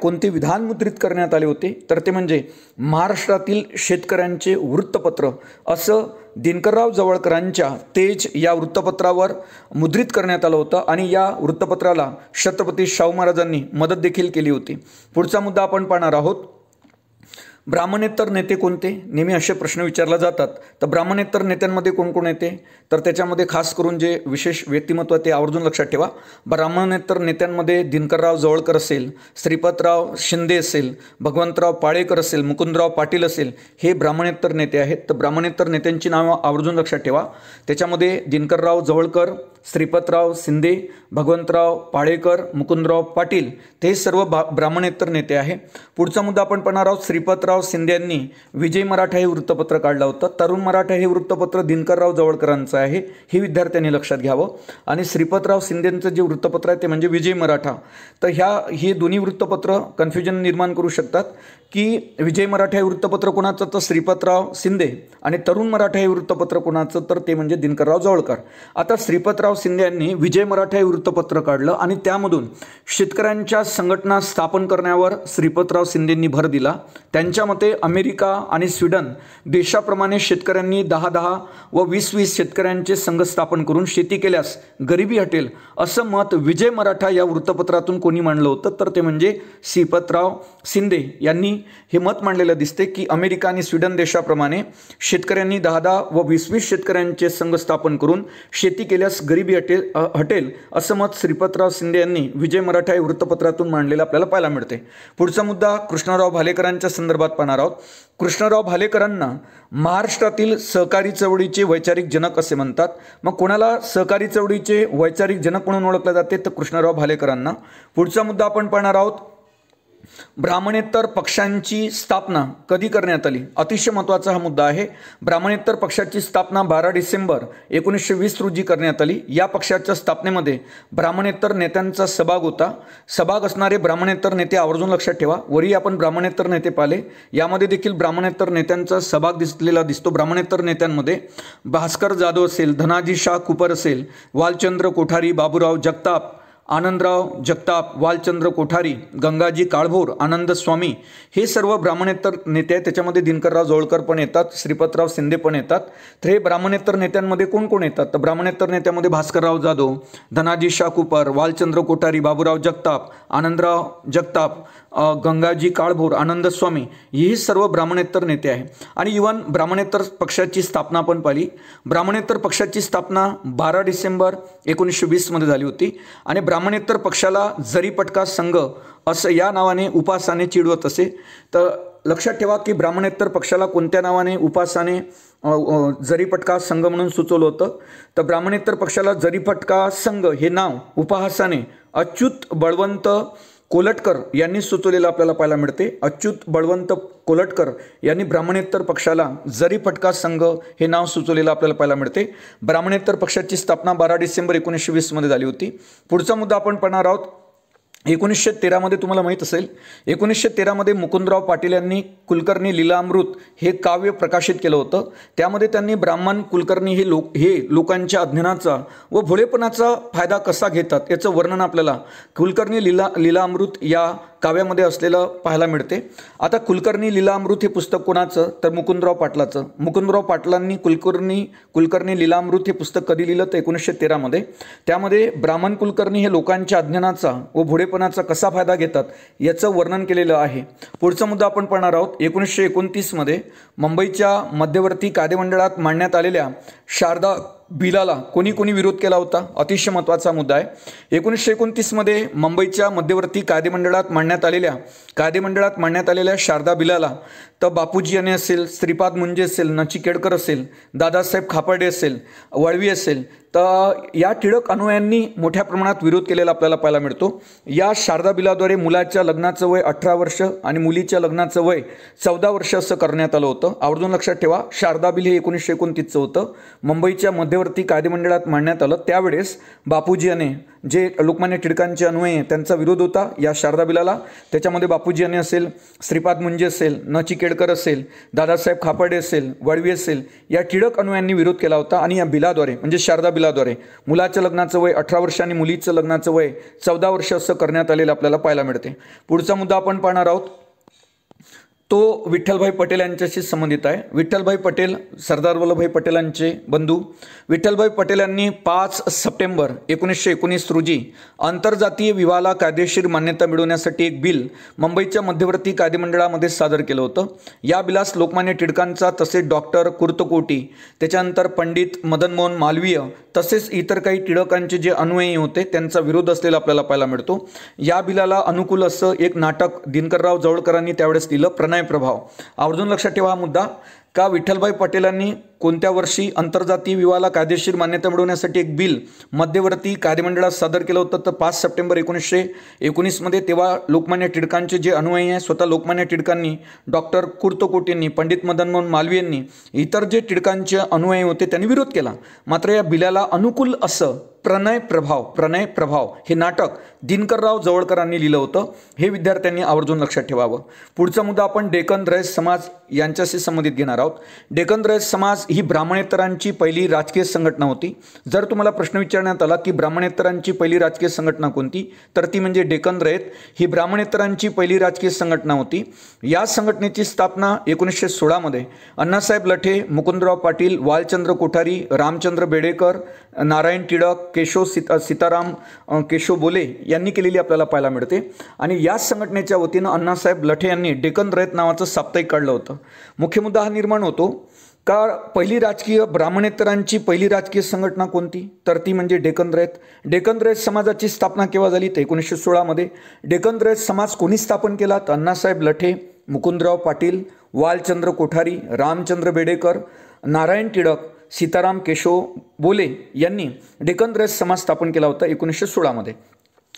कोणते विधान मुद्रित करण्यात आले होते, तर ते म्हणजे महाराष्ट्रातील शेतकऱ्यांचे वृत्तपत्र असं दिनकरराव जवळकरांच्या तेज या वृत्तपत्रावर मुद्रित करण्यात आलं होतं. आणि या वृत्तपत्राला छत्रपती शाहू महाराजांनी मदत देखील केली होती. पुढचा मुद्दा आपण पाहणार आहोत. ब्राह्मणेतर नेते कोणते? नेहमी असे प्रश्न विचारले जातात. तर ब्राह्मणेतर नेत्यांमध्ये कोण कोण येते? तर त्याच्यामध्ये खास करून जे विशेष व्यक्तिमत्व ते आवर्जून लक्षात ठेवा. ब्राह्मणेतर नेत्यांमध्ये दिनकरराव जवळकर असेल, श्रीपतराव शिंदे असेल, भगवंतराव पाडेकर असेल, मुकुंदराव पाटील असेल, हे ब्राह्मणेतर नेते आहेत. तर ब्राह्मणेतर नेत्यांची नावं आवर्जून लक्षात ठेवा. त्याच्यामध्ये दिनकरराव जवळकर, श्रीपतराव शिंदे, भगवंतराव पाडेकर, मुकुंदराव पाटील ते सर्व ब्राह्मणेतर नेते आहे. पुढचा मुद्दा आपण पाहणार आहोत. श्रीपतराव शिंदे यांनी विजय मराठा हे वृत्तपत्र काढलं होतं. तरुण मराठा हे वृत्तपत्र दिनकरराव जवळकरांचं आहे, हे विद्यार्थ्यांनी लक्षात घ्यावं. आणि श्रीपतराव शिंदेंचं जे वृत्तपत्र आहे ते म्हणजे विजय मराठा. तर हे दोन्ही वृत्तपत्र कन्फ्युजन निर्माण करू शकतात की विजय मराठा हे वृत्तपत्र कोणाचं? तर श्रीपतराव शिंदे. आणि तरुण मराठा हे वृत्तपत्र कोणाचं? तर ते म्हणजे दिनकरराव जवळकर. आता श्रीपतराव शिंदे यांनी विजय मराठा हे वृत्तपत्र काढलं आणि त्यामधून शेतकऱ्यांच्या संघटना स्थापन करण्यावर श्रीपतराव शिंदेंनी भर दिला. त्यांच्या मते अमेरिका आणि स्वीडन देशाप्रमाणे शेतकऱ्यांनी 10-10 व 20-20 शेतकऱ्यांचे संघ स्थापन करून शेती केल्यास गरिबी हटेल असं मत विजय मराठा या वृत्तपत्रातून कोणी मांडलं होतं? तर ते म्हणजे श्रीपतराव शिंदे यांनी हे मत मांडलेलं दिसते की अमेरिका आणि स्वीडन देशाप्रमाणे शेतकऱ्यांनी 10-10 व 20-20 शेतकऱ्यांचे संघ स्थापन करून शेती केल्यास गरिबी हटेल असं मत श्रीपतराव शिंदे यांनी विजय मराठा या वृत्तपत्रातून मांडलेलं आपल्याला पाहायला मिळते. पुढचा मुद्दा कृष्णराव भालेकरांच्या संदर्भात पाहणार आहोत. कृष्णराव भालेकरांना महाराष्ट्रातील सहकारी चळवळीचे वैचारिक जनक असे म्हणतात. मग कोणाला सहकारी चळवळीचे वैचारिक जनक म्हणून ओळखले जाते? तर कृष्णराव भालेकरांना. पुढचा मुद्दा आपण पाहणार आहोत. ब्राह्मणेतर पक्षांची स्थापना कधी करण्यात आली? अतिशय महत्त्वाचा हा मुद्दा आहे. ब्राह्मणेतर पक्षाची स्थापना 12 डिसेंबर 1920 रोजी करण्यात आली. या पक्षाच्या स्थापनेमध्ये ब्राह्मणेतर नेत्यांचा सहभाग होता. सहभाग असणारे ब्राह्मणेतर नेते आवर्जून लक्षात ठेवा. वरी आपण ब्राह्मणेतर नेते पाहिले, यामध्ये देखील ब्राह्मणेतर नेत्यांचा सहभाग दिसलेला दिसतो. ब्राह्मणेतर नेत्यांमध्ये भास्कर जाधव असेल, धनाजी शाह कुपर असेल, वालचंद्र कोठारी, बाबूराव जगताप, आनंदराव जगताप, वालचंद्र कोठारी, गंगाजी काळभोर, आनंद स्वामी हे सर्व ब्राह्मणेतर नेते आहेत. त्याच्यामध्ये दिनकरराव जवळकर पण येतात, श्रीपतराव शिंदे पण येतात. तर हे ब्राह्मणेतर नेत्यांमध्ये कोण कोण येतात? तर ब्राह्मणेतर नेत्यामध्ये भास्करराव जाधव, धनाजी शाह कुपर, वालचंद्र कोठारी, बाबूराव जगताप, आनंदराव जगताप, गंगाजी काळभोर, आनंद स्वामी हे सर्व ब्राह्मणेतर नेते आहे. आणि इव्हन ब्राह्मणेतर पक्षाची स्थापना पण पाहिली. ब्राह्मणेतर पक्षाची स्थापना 12 डिसेंबर 1920 मध्ये झाली होती. आणि ब्राह्मणेतर पक्षाला जरीपटका संघ असं या नावाने उपासाने चिडवत असे. तर लक्षात ठेवा की ब्राह्मणेतर पक्षाला कोणत्या नावाने उपासाने जरीपटका संघ म्हणून सुचवलं होतं? तर ब्राह्मणेतर पक्षाला जरीपटका संघ हे नाव उपहासाने अच्युत बळवंत कोलटकर यांनी सुचवलेलं आपल्याला पाहायला मिळते. अच्युत बळवंत कोलटकर यांनी ब्राह्मणेतर पक्षाला जरीपटका संघ हे नाव सुचवलेलं आपल्याला पाहायला मिळते. ब्राह्मणेतर पक्षाची स्थापना 12 डिसेंबर 1920 मध्ये झाली होती. पुढचा मुद्दा आपण पाहणार आहोत. 1913 मध्ये तुम्हाला माहीत असेल, 1913 मध्ये मुकुंदराव पाटील यांनी कुलकर्णी लीलामृत हे काव्य प्रकाशित केलं होतं. त्यामध्ये त्यांनी ब्राह्मण कुलकर्णी हे लोकांच्या अज्ञानाचा व भोळेपणाचा फायदा कसा घेतात याचं वर्णन आपल्याला कुलकर्णी लीलामृत या काव्यामध्ये असलेलं पाहायला मिळते। आता कुलकर्णी लीलामृत हे पुस्तक कोणाचं, तर मुकुंदराव पाटलाचं। मुकुंदराव पाटलांनी कुलकर्णी लीलामृत हे पुस्तक कधी लिहिलं, तर 1913 मध्ये। त्यामध्ये ब्राह्मण कुलकर्णी हे लोकांच्या अज्ञानाचा व भोळेपणाचा कसा फायदा घेतात याचं वर्णन केलेलं आहे। पुढचा मुद्दा आपण पाहणार आहोत। 1929 मध्ये मुंबईच्या मध्यवर्ती कायदेमंडळात मांडण्यात आलेल्या शारदा बिलाला कोणी कोणी विरोध केला होता, अतिशय महत्त्वाचा मुद्दा आहे। 1929 मध्ये मुंबईच्या मध्यवर्ती कायदेमंडळात मांडण्यात आलेल्या शारदा बिलाला तर बापूजी यांनी असेल, श्रीपाद मुंजे असेल, नचिकेडकर असेल, दादासाहेब खापर्डे असेल, वळवी असेल, तर या टिळक अनुयायांनी मोठ्या प्रमाणात विरोध केलेला आपल्याला पाहायला मिळतो। या शारदा बिलाद्वारे मुलाच्या लग्नाचं वय 18 वर्ष आणि मुलीच्या लग्नाचं वय 14 वर्ष असं करण्यात आलं होतं। आवर्जून लक्षात ठेवा, शारदा बिल हे 1929चं होतं, मुंबईच्या मध्यवर्ती कायदेमंडळात मांडण्यात आलं। त्यावेळेस बापूजी यांनी, जे लोकमान्य टिळकांचे अनुयायी त्यांचा विरोध होता या शारदा बिलाला। त्याच्यामध्ये बापूजी यांनी असेल, श्रीपाद मुंजे असेल, नचिकेडकर असेल, दादासाहेब खापर्डे असेल, वळवी असेल, या टिळक अनुयायांनी विरोध केला होता। आणि या बिलाद्वारे म्हणजे शारदा बिलाद्वारे मुलाच्या लग्नाचं वय 18 वर्ष आणि मुलीचं लग्नाचं वय 14 वर्ष असं करण्यात आलेलं आपल्याला पाहायला मिळते। पुढचा मुद्दा आपण पाहणार आहोत, तो विठ्ठलभाई पटेल यांच्याशी संबंधित आहे। विठ्ठलभाई पटेल सरदार वल्लभभाई पटेलांचे बंधू। विठ्ठलभाई पटेल यांनी 5 सप्टेंबर 1919 रोजी आंतरजातीय विवाहाला कायदेशीर मान्यता मिळवण्यासाठी एक बिल मुंबईच्या मध्यवर्ती कायदेमंडळामध्ये सादर केलं होतं। या बिलास लोकमान्य टिळकांचा तसेच डॉक्टर कुर्तकोटी, त्याच्यानंतर पंडित मदन मोहन मालवीय तसेच इतर काही टिळकांचे जे अनुयायी होते त्यांचा विरोध असलेला आपल्याला पाहायला मिळतो। या बिलाला अनुकूल असं एक नाटक दिनकरराव जवळकरांनी त्यावेळेस लिहिलं, प्रणय प्रभाव। आवर्जून लक्षात ठेवा हा मुद्दा, का विठ्ठलभाई पटेलांनी कोणत्या वर्षी आंतरजातीय विवाहाला कायदेशीर मान्यता मिळवण्यासाठी एक बिल मध्यवर्ती कायदेमंडळात सादर केलं होतं, तर 5 सप्टेंबर 1919 मध्ये। तेव्हा लोकमान्य टिळकांचे जे अनुयायी आहे, स्वतः लोकमान्य टिळकांनी, डॉक्टर कुर्तकोटींनी, पंडित मदन मोहन मालवीयांनी, इतर जे टिळकांचे अनुयायी होते त्यांनी विरोध केला। मात्र या बिलाला अनुकूल असं प्रणय प्रभाव हे नाटक दिनकरराव जवळकरांनी लिहिलं होतं। हे विद्यार्थ्यांनी आवर्जून लक्षात ठेवावं। पुढचा मुद्दा आपण डेक्कन रयत समाज यांच्याशी संबंधित घेणार आहोत। डेक्कन रयत समाज ही ब्राह्मणेतरांची पहिली राजकीय संघटना होती। जर तुम्हाला प्रश्न विचारण्यात आला की ब्राह्मणेतरांची पहिली राजकीय संघटना कोणती, तर ती म्हणजे डेक्कन रयत ही ब्राह्मणेतरांची पहिली राजकीय संघटना होती। या संघटनेची स्थापना 1916 मध्ये अण्णासाहेब लठे, मुकुंदराव पाटील, वालचंद्र कोठारी, रामचंद्र बेडेकर, नारायण टिळक, केशव सीताराम केशव बोले यांनी केलेली आपल्याला पाहायला मिळते। आणि या संघटनेच्या वतीनं अण्णासाहेब लठे यांनी डेक्कन रयत नावाचं साप्ताहिक काढलं होतं। मुख्य मुद्दा हा निर्माण होतो का ब्राह्मणेतरांची पहिली राजकीय संघटना कोणती, तर ती म्हणजे डेक्कन रयत। डेक्कन रयत समाजाची स्थापना केव्हा झाली, तर 1916 मध्ये। डेक्कन रयत समाज कोणी स्थापन केला, तर अण्णासाहेब लठे, मुकुंदराव पाटील, वालचंद्र कोठारी, रामचंद्र बेडेकर, नारायण टिळक, सीताराम केशव बोले यांनी डेक्कन रयत समाज स्थापन केला होता 1916 मध्ये।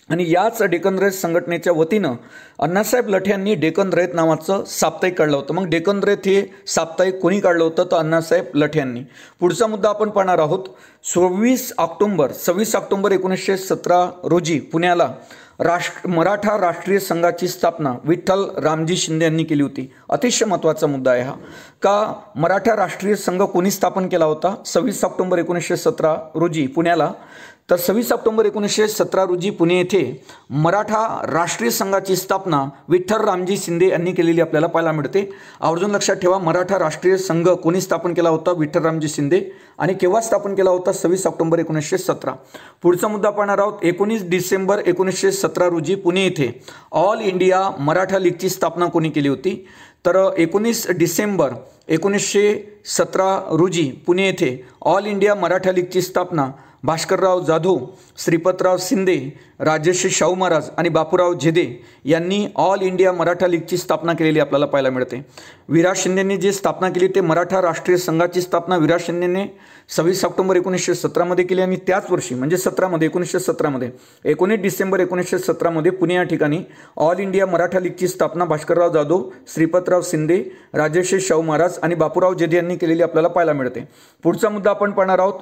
आणि याच डेक्कन रयत संघटनेच्या वतीनं अण्णासाहेब लठे यांनी डेक्कन रयत नावाचं साप्ताहिक काढलं होतं। मग डेक्कन रयत हे साप्ताहिक कोणी काढलं होतं, तर अण्णासाहेब लठे यांनी। पुढचा मुद्दा आपण पाहणार आहोत। 26 ऑक्टोबर 1917 रोजी पुण्याला मराठा राष्ट्रीय संघाची स्थापना विठ्ठल रामजी शिंदे यांनी केली होती। अतिशय महत्त्वाचा मुद्दा आहे हा, का मराठा राष्ट्रीय संघ कोणी स्थापन केला होता, 26 ऑक्टोबर 1917 रोजी पुण्याला। तर 26 ऑक्टोबर 1917 रोजी पुणे येथे मराठा राष्ट्रीय संघाची स्थापना विठ्ठल रामजी शिंदे यांनी केलेली आपल्याला पाहायला मिळते। आवर्जून लक्षात ठेवा, मराठा राष्ट्रीय संघ कोणी स्थापन केला होता, विठ्ठल रामजी शिंदे। आणि केव्हा स्थापन केला होता, 26 ऑक्टोबर 1917। पुढचा मुद्दा पाहणार आहोत। 19 डिसेंबर 1917 रोजी पुणे येथे ऑल इंडिया मराठा लीगची स्थापना कोणी केली होती, तर 19 डिसेंबर 1917 रोजी पुणे येथे ऑल इंडिया मराठा लीगची स्थापना भास्करराव जाधव, श्रीपतराव शिंदे, राजर्षी शाहू महाराज आणि बापूराव जेधे यांनी ऑल इंडिया मराठा लीगची स्थापना केलेली आपल्याला पाहायला मिळते। विराज शिंदेंनी जी स्थापना केली ते मराठा राष्ट्रीय संघाची स्थापना विराज शिंदेने 26 ऑक्टोबर 1917 मध्ये केली। आणि त्याच वर्षी म्हणजे 1917 मध्ये 19 डिसेंबर 1917 मध्ये पुणे या ठिकाणी ऑल इंडिया मराठा लीगची स्थापना भास्करराव जाधव, श्रीपतराव शिंदे, राजर्षी शाहू महाराज आणि बापूराव जेधे यांनी केलेली आपल्याला पाहायला मिळते। पुढचा मुद्दा आपण पाहणार आहोत।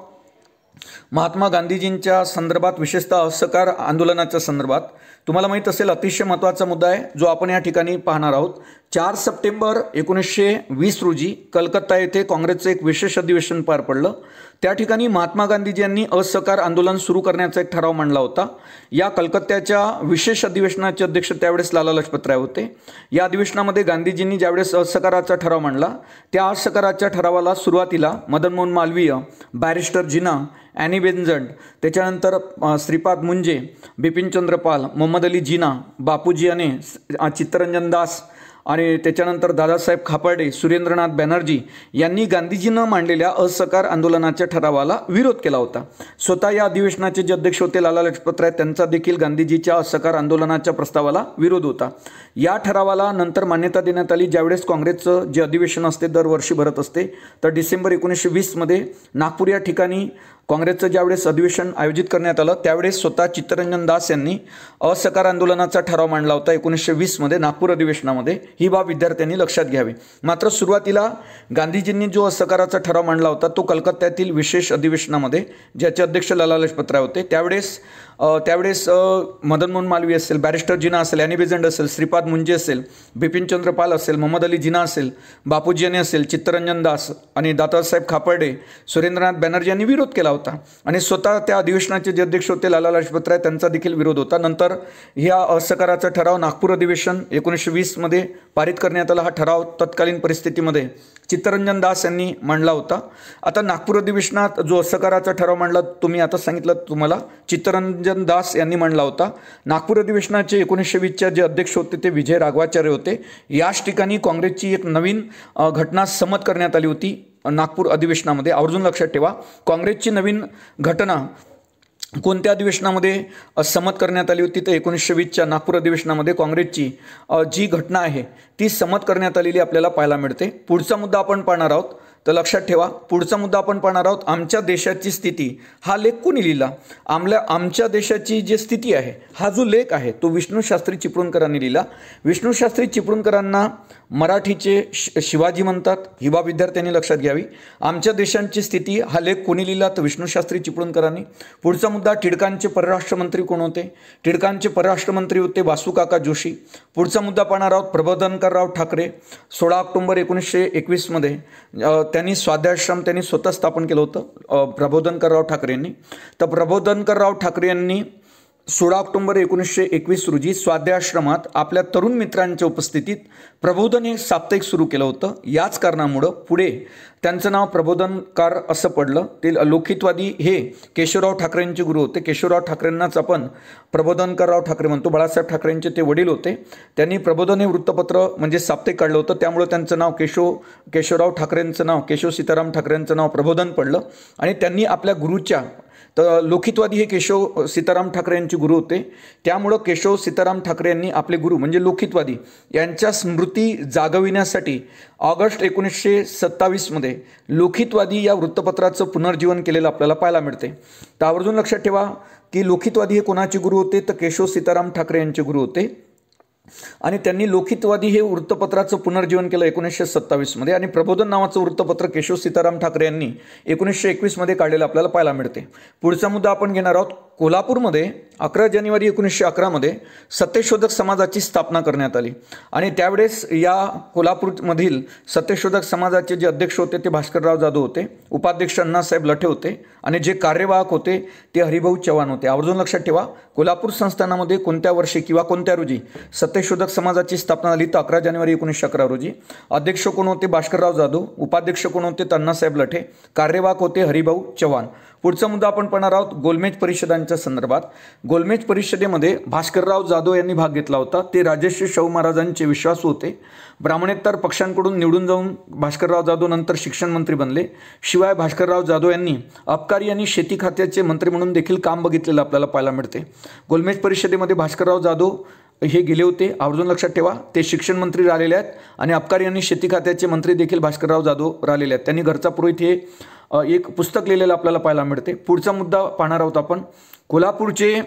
महात्मा गांधीजींच्या संदर्भात, विशेषतः असहकार आंदोलनाच्या संदर्भात तुम्हाला माहीत असेल अतिशय महत्त्वाचा मुद्दा आहे जो आपण या ठिकाणी पाहणार आहोत. 4 सप्टेंबर 1920 रोजी कलकत्ता येथे काँग्रेसचं एक विशेष अधिवेशन पार पडलं. त्या ठिकाणी महात्मा गांधीजी यांनी असहकार आंदोलन सुरू करण्याचा एक ठराव मांडला होता. या कलकत्त्याच्या विशेष अधिवेशनाचे अध्यक्ष त्यावेळेस लाला लजपतराय होते. या अधिवेशनामध्ये गांधीजींनी ज्यावेळेस असहकाराचा ठराव मांडला त्या असहकाराच्या ठरावाला सुरुवातीला मदन मोहन मालवीय, बॅरिस्टर जिना, ॲनी बेझंट, त्याच्यानंतर श्रीपाद मुंजे, बिपिनचंद्र पाल, मोहम्मद अली जिना, बापूजी अने, चित्तरंजन दास आणि त्याच्यानंतर दादासाहेब खापर्डे, सुरेंद्रनाथ बॅनर्जी यांनी गांधीजींना मांडलेल्या असहकार आंदोलनाच्या ठरावाला विरोध केला होता. स्वतः या अधिवेशनाचे जे अध्यक्ष होते लाला लजपतराय त्यांचा देखील गांधीजीच्या असहकार आंदोलनाच्या प्रस्तावाला विरोध होता. या ठरावाला नंतर मान्यता देण्यात आली. ज्यावेळेस काँग्रेसचं जे अधिवेशन असते दरवर्षी भरत असते तर डिसेंबर 1920 मध्ये नागपूर या ठिकाणी काँग्रेसचं ज्यावेळेस अधिवेशन आयोजित करण्यात आलं त्यावेळेस स्वतः चित्तरंजन दास यांनी असहकार आंदोलनाचा ठराव मांडला होता 1920 मध्ये नागपूर अधिवेशनामध्ये. ही बाब विद्यार्थ्यांनी लक्षात घ्यावी. मात्र सुरुवातीला गांधीजींनी जो असहकाराचा ठराव मांडला होता तो कलकत्त्यातील विशेष अधिवेशनामध्ये ज्याचे अध्यक्ष लाला लजपतराय होते त्यावेळेस मदन मोहन मालवीय असेल, बॅरिस्टर जिना असेल, ॲनी बेझंट असेल, श्रीपाद मुंजे असेल, बिपिनचंद्र पाल असेल, मोहम्मद अली जिना असेल, बापूजी अने असेल, चित्तरंजन दास आणि दादासाहेब खापर्डे, सुरेंद्रनाथ बॅनर्जी यांनी विरोध केला होता. आणि स्वतः त्या अधिवेशनाचे जे अध्यक्ष होते लाला लजपतराय त्यांचा देखील विरोध होता. नंतर ह्या असहकाराचा ठराव नागपूर अधिवेशन 1920 मध्ये पारित करण्यात आला. हा ठराव तत्कालीन परिस्थितीमध्ये चित्तरंजन दास यांनी मांडला होता. आता नागपूर अधिवेशनात जो असहकाराचा ठराव मांडला तुम्ही आता सांगितलं तुम्हाला चित्तरंजन दास यांनी मांडला होता. नागपूर अधिवेशनाचे 1920चे जे अध्यक्ष होते ते विजय राघवाचार्य होते. याच ठिकाणी काँग्रेसची एक नवीन घटना संमत करण्यात आली होती नागपूर अधिवेशनामध्ये. आवर्जून लक्षात ठेवा काँग्रेसची नवीन घटना कोणत्या अधिवेशनामध्ये संमत करण्यात आली होती तर 1920च्या नागपूर अधिवेशनामध्ये काँग्रेसची जी घटना आहे ती संमत करण्यात आलेली आपल्याला पाहायला मिळते. पुढचा मुद्दा आपण पाहणार आहोत तर लक्षात ठेवा पुढचा मुद्दा आपण पाहणार आहोत आमच्या देशाची स्थिती. हा लेख कोणी लिहिला? आमच्या देशाची जी स्थिती आहे हा जो लेख आहे तो विष्णुशास्त्री चिपळूणकरांनी लिहिला. विष्णुशास्त्री चिपळूणकरांना मराठीचे शिवाजी म्हणतात. ही बाब विद्यार्थ्यांनी लक्षात घ्यावी. आमच्या देशांची स्थिती हा लेख कोणी लिहिला तर विष्णुशास्त्री चिपळूणकरांनी. पुढचा मुद्दा टिळकांचे परराष्ट्रमंत्री कोण होते? टिळकांचे परराष्ट्रमंत्री होते वासुकाका जोशी. पुढचा मुद्दा पाहणार आहोत प्रबोधनकारराव ठाकरे. 16 ऑक्टोबर 1921 मध्ये त्यांनी स्वाध्याश्रम त्यांनी स्वतः स्थापन केलं होतं प्रबोधनकारराव ठाकरे यांनी. तर प्रबोधनकारराव ठाकरे यांनी 16 ऑक्टोबर 1921 रोजी स्वाध्याश्रमात आपल्या तरुण मित्रांच्या उपस्थितीत प्रबोधन हे साप्ताहिक सुरू केलं होतं. याच कारणामुळं पुढे त्यांचं नाव प्रबोधनकार असं पडलं. ते लोकहितवादी हे केशवराव ठाकरेंचे गुरु होते. केशवराव ठाकरेंनाच आपण प्रबोधनकारराव ठाकरे म्हणतो. बाळासाहेब ठाकरेंचे ते वडील होते. त्यांनी प्रबोधन हे वृत्तपत्र म्हणजे साप्ताहिक काढलं होतं. त्यामुळे त्यांचं नाव केशवराव ठाकरेंचं नाव केशव सीताराम ठाकरेंचं नाव प्रबोधन पडलं. आणि त्यांनी आपल्या गुरुच्या तर लोकहितवादी हे केशव सीताराम ठाकरे यांचे गुरु होते. त्यामुळं केशव सीताराम ठाकरे यांनी आपले गुरु म्हणजे लोकहितवादी यांच्या स्मृती जागविण्यासाठी ऑगस्ट 1927 मध्ये लोकहितवादी या वृत्तपत्राचं पुनर्जीवन केलेलं आपल्याला पाहायला मिळते. तर आवर्जून लक्षात ठेवा की लोकहितवादी हे कोणाचे गुरु होते तर केशव सीताराम ठाकरे यांचे गुरु होते. आणि त्यांनी लोकहितवादी हे वृत्तपत्राचं पुनर्जीवन केलं 1927 मध्ये. आणि प्रबोधन नावाचं वृत्तपत्र केशव सीताराम ठाकरे यांनी 1921 मध्ये काढलेलं आपल्याला पाहायला मिळते. पुढचा मुद्दा आपण घेणार आहोत. कोल्हापूरमध्ये 11 जानेवारी 1911 मध्ये सत्यशोधक समाजाची स्थापना करण्यात आली. आणि त्यावेळेस या कोल्हापूरमधील सत्यशोधक समाजाचे जे अध्यक्ष होते ते भास्करराव जाधव होते. उपाध्यक्ष अण्णासाहेब लठे होते. आणि जे कार्यवाहक होते ते हरिभाऊ चव्हाण होते. आवर्जून लक्षात ठेवा कोल्हापूर संस्थानामध्ये कोणत्या वर्षी किंवा कोणत्या रोजी सत्यशोधक समाजाची स्थापना झाली तर 11 जानेवारी 1911 रोजी. अध्यक्ष कोण होते? भास्करराव जाधव. उपाध्यक्ष कोण होते? अण्णासाहेब लठे. कार्यवाहक होते हरिभाऊ चव्हाण. पुढचा मुद्दा आपण पाहणार आहोत गोलमेज परिषदांच्या संदर्भात. गोलमेज परिषदेमध्ये भास्करराव जाधव यांनी भाग घेतला होता. ते राजर्षी शाहू महाराजांचे विश्वासू होते. ब्राह्मणेतर पक्षांकडून निवडून जाऊन भास्करराव जाधव नंतर शिक्षण मंत्री बनले. शिवाय भास्करराव जाधव यांनी अबकारी आणि शेती खात्याचे मंत्री म्हणून देखील काम बघितलेलं आपल्याला पाहायला मिळते. गोलमेज परिषदेमध्ये भास्करराव जाधव हे गेले होते. आवर्जून लक्षात ठेवा ते शिक्षण मंत्री राहिलेले आहेत आणि अबकारी आणि शेती खात्याचे मंत्री देखील भास्करराव जाधव राहिलेले आहेत. त्यांनी घरचा पुरोहित हे एक पुस्तक लिहिलेलं आपल्याला पाहायला मिळते. पुढचा मुद्दा पाहणार आहोत आपण. कोल्हापूरचे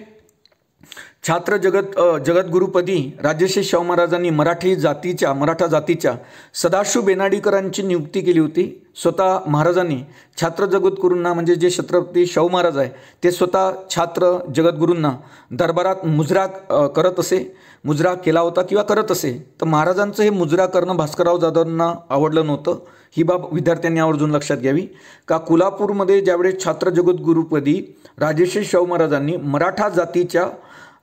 छात्र जगद्गुरुपदी राजर्षी शाहू महाराजांनी मराठा जातीच्या सदाशिव बेनाडीकरांची नियुक्ती केली होती. स्वतः महाराजांनी छात्र जगद्गुरूंना म्हणजे जे छत्रपती शाहू महाराज आहे ते स्वतः छात्र जगद्गुरूंना दरबारात मुजरा केला होता किंवा करत असे. तर महाराजांचं हे मुजरा करणं भास्करराव जाधवांना आवडलं नव्हतं. ही बाब विद्यार्थ्यांनी आवर्जून लक्षात घ्यावी का कोल्हापूरमध्ये ज्यावेळेस छात्र जगद्गुरुपदी राजर्षी शाहू महाराजांनी मराठा जातीच्या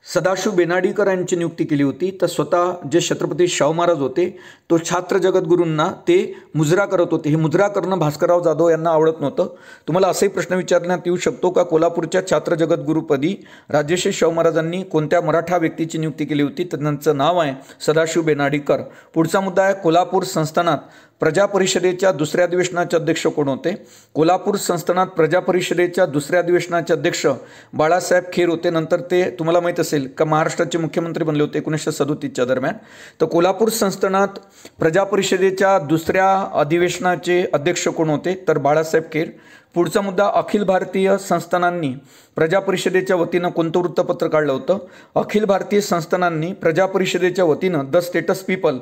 सदाशिव बेनाडीकर यांची नियुक्ती केली होती, तर स्वतः जे छत्रपती शाहू महाराज होते तो छात्र जगद्गुरूंना ते मुजरा करत होते. हे मुजरा करणं भास्करराव जाधव यांना आवडत नव्हतं. तुम्हाला असाही प्रश्न विचारण्यात येऊ शकतो का कोल्हापूरच्या छात्र जगद्गुरुपदी राजर्षी शाहू महाराजांनी कोणत्या मराठा व्यक्तीची नियुक्ती केली होती, तर त्यांचं नाव आहे सदाशिव बेनाडीकर. पुढचा मुद्दा आहे कोल्हापूर संस्थानात प्रजा परिषदेच्या दुसऱ्या अधिवेशनाचे अध्यक्ष कोण होते. कोल्हापूर संस्थानात प्रजा परिषदेच्या दुसऱ्या अधिवेशनाचे अध्यक्ष बाळासाहेब खेर होते. नंतर ते तुम्हाला माहीत असेल का महाराष्ट्राचे मुख्यमंत्री बनले होते 1937च्या दरम्यान. तर कोल्हापूर संस्थानात प्रजा परिषदेच्या दुसऱ्या अधिवेशनाचे अध्यक्ष कोण होते, तर बाळासाहेब खेर. पुढचा मुद्दा अखिल भारतीय संस्थानांनी प्रजा परिषदेच्या वतीनं कोणतं वृत्तपत्र काढलं होतं. अखिल भारतीय संस्थानांनी प्रजा परिषदेच्या वतीनं द स्टेटस पीपल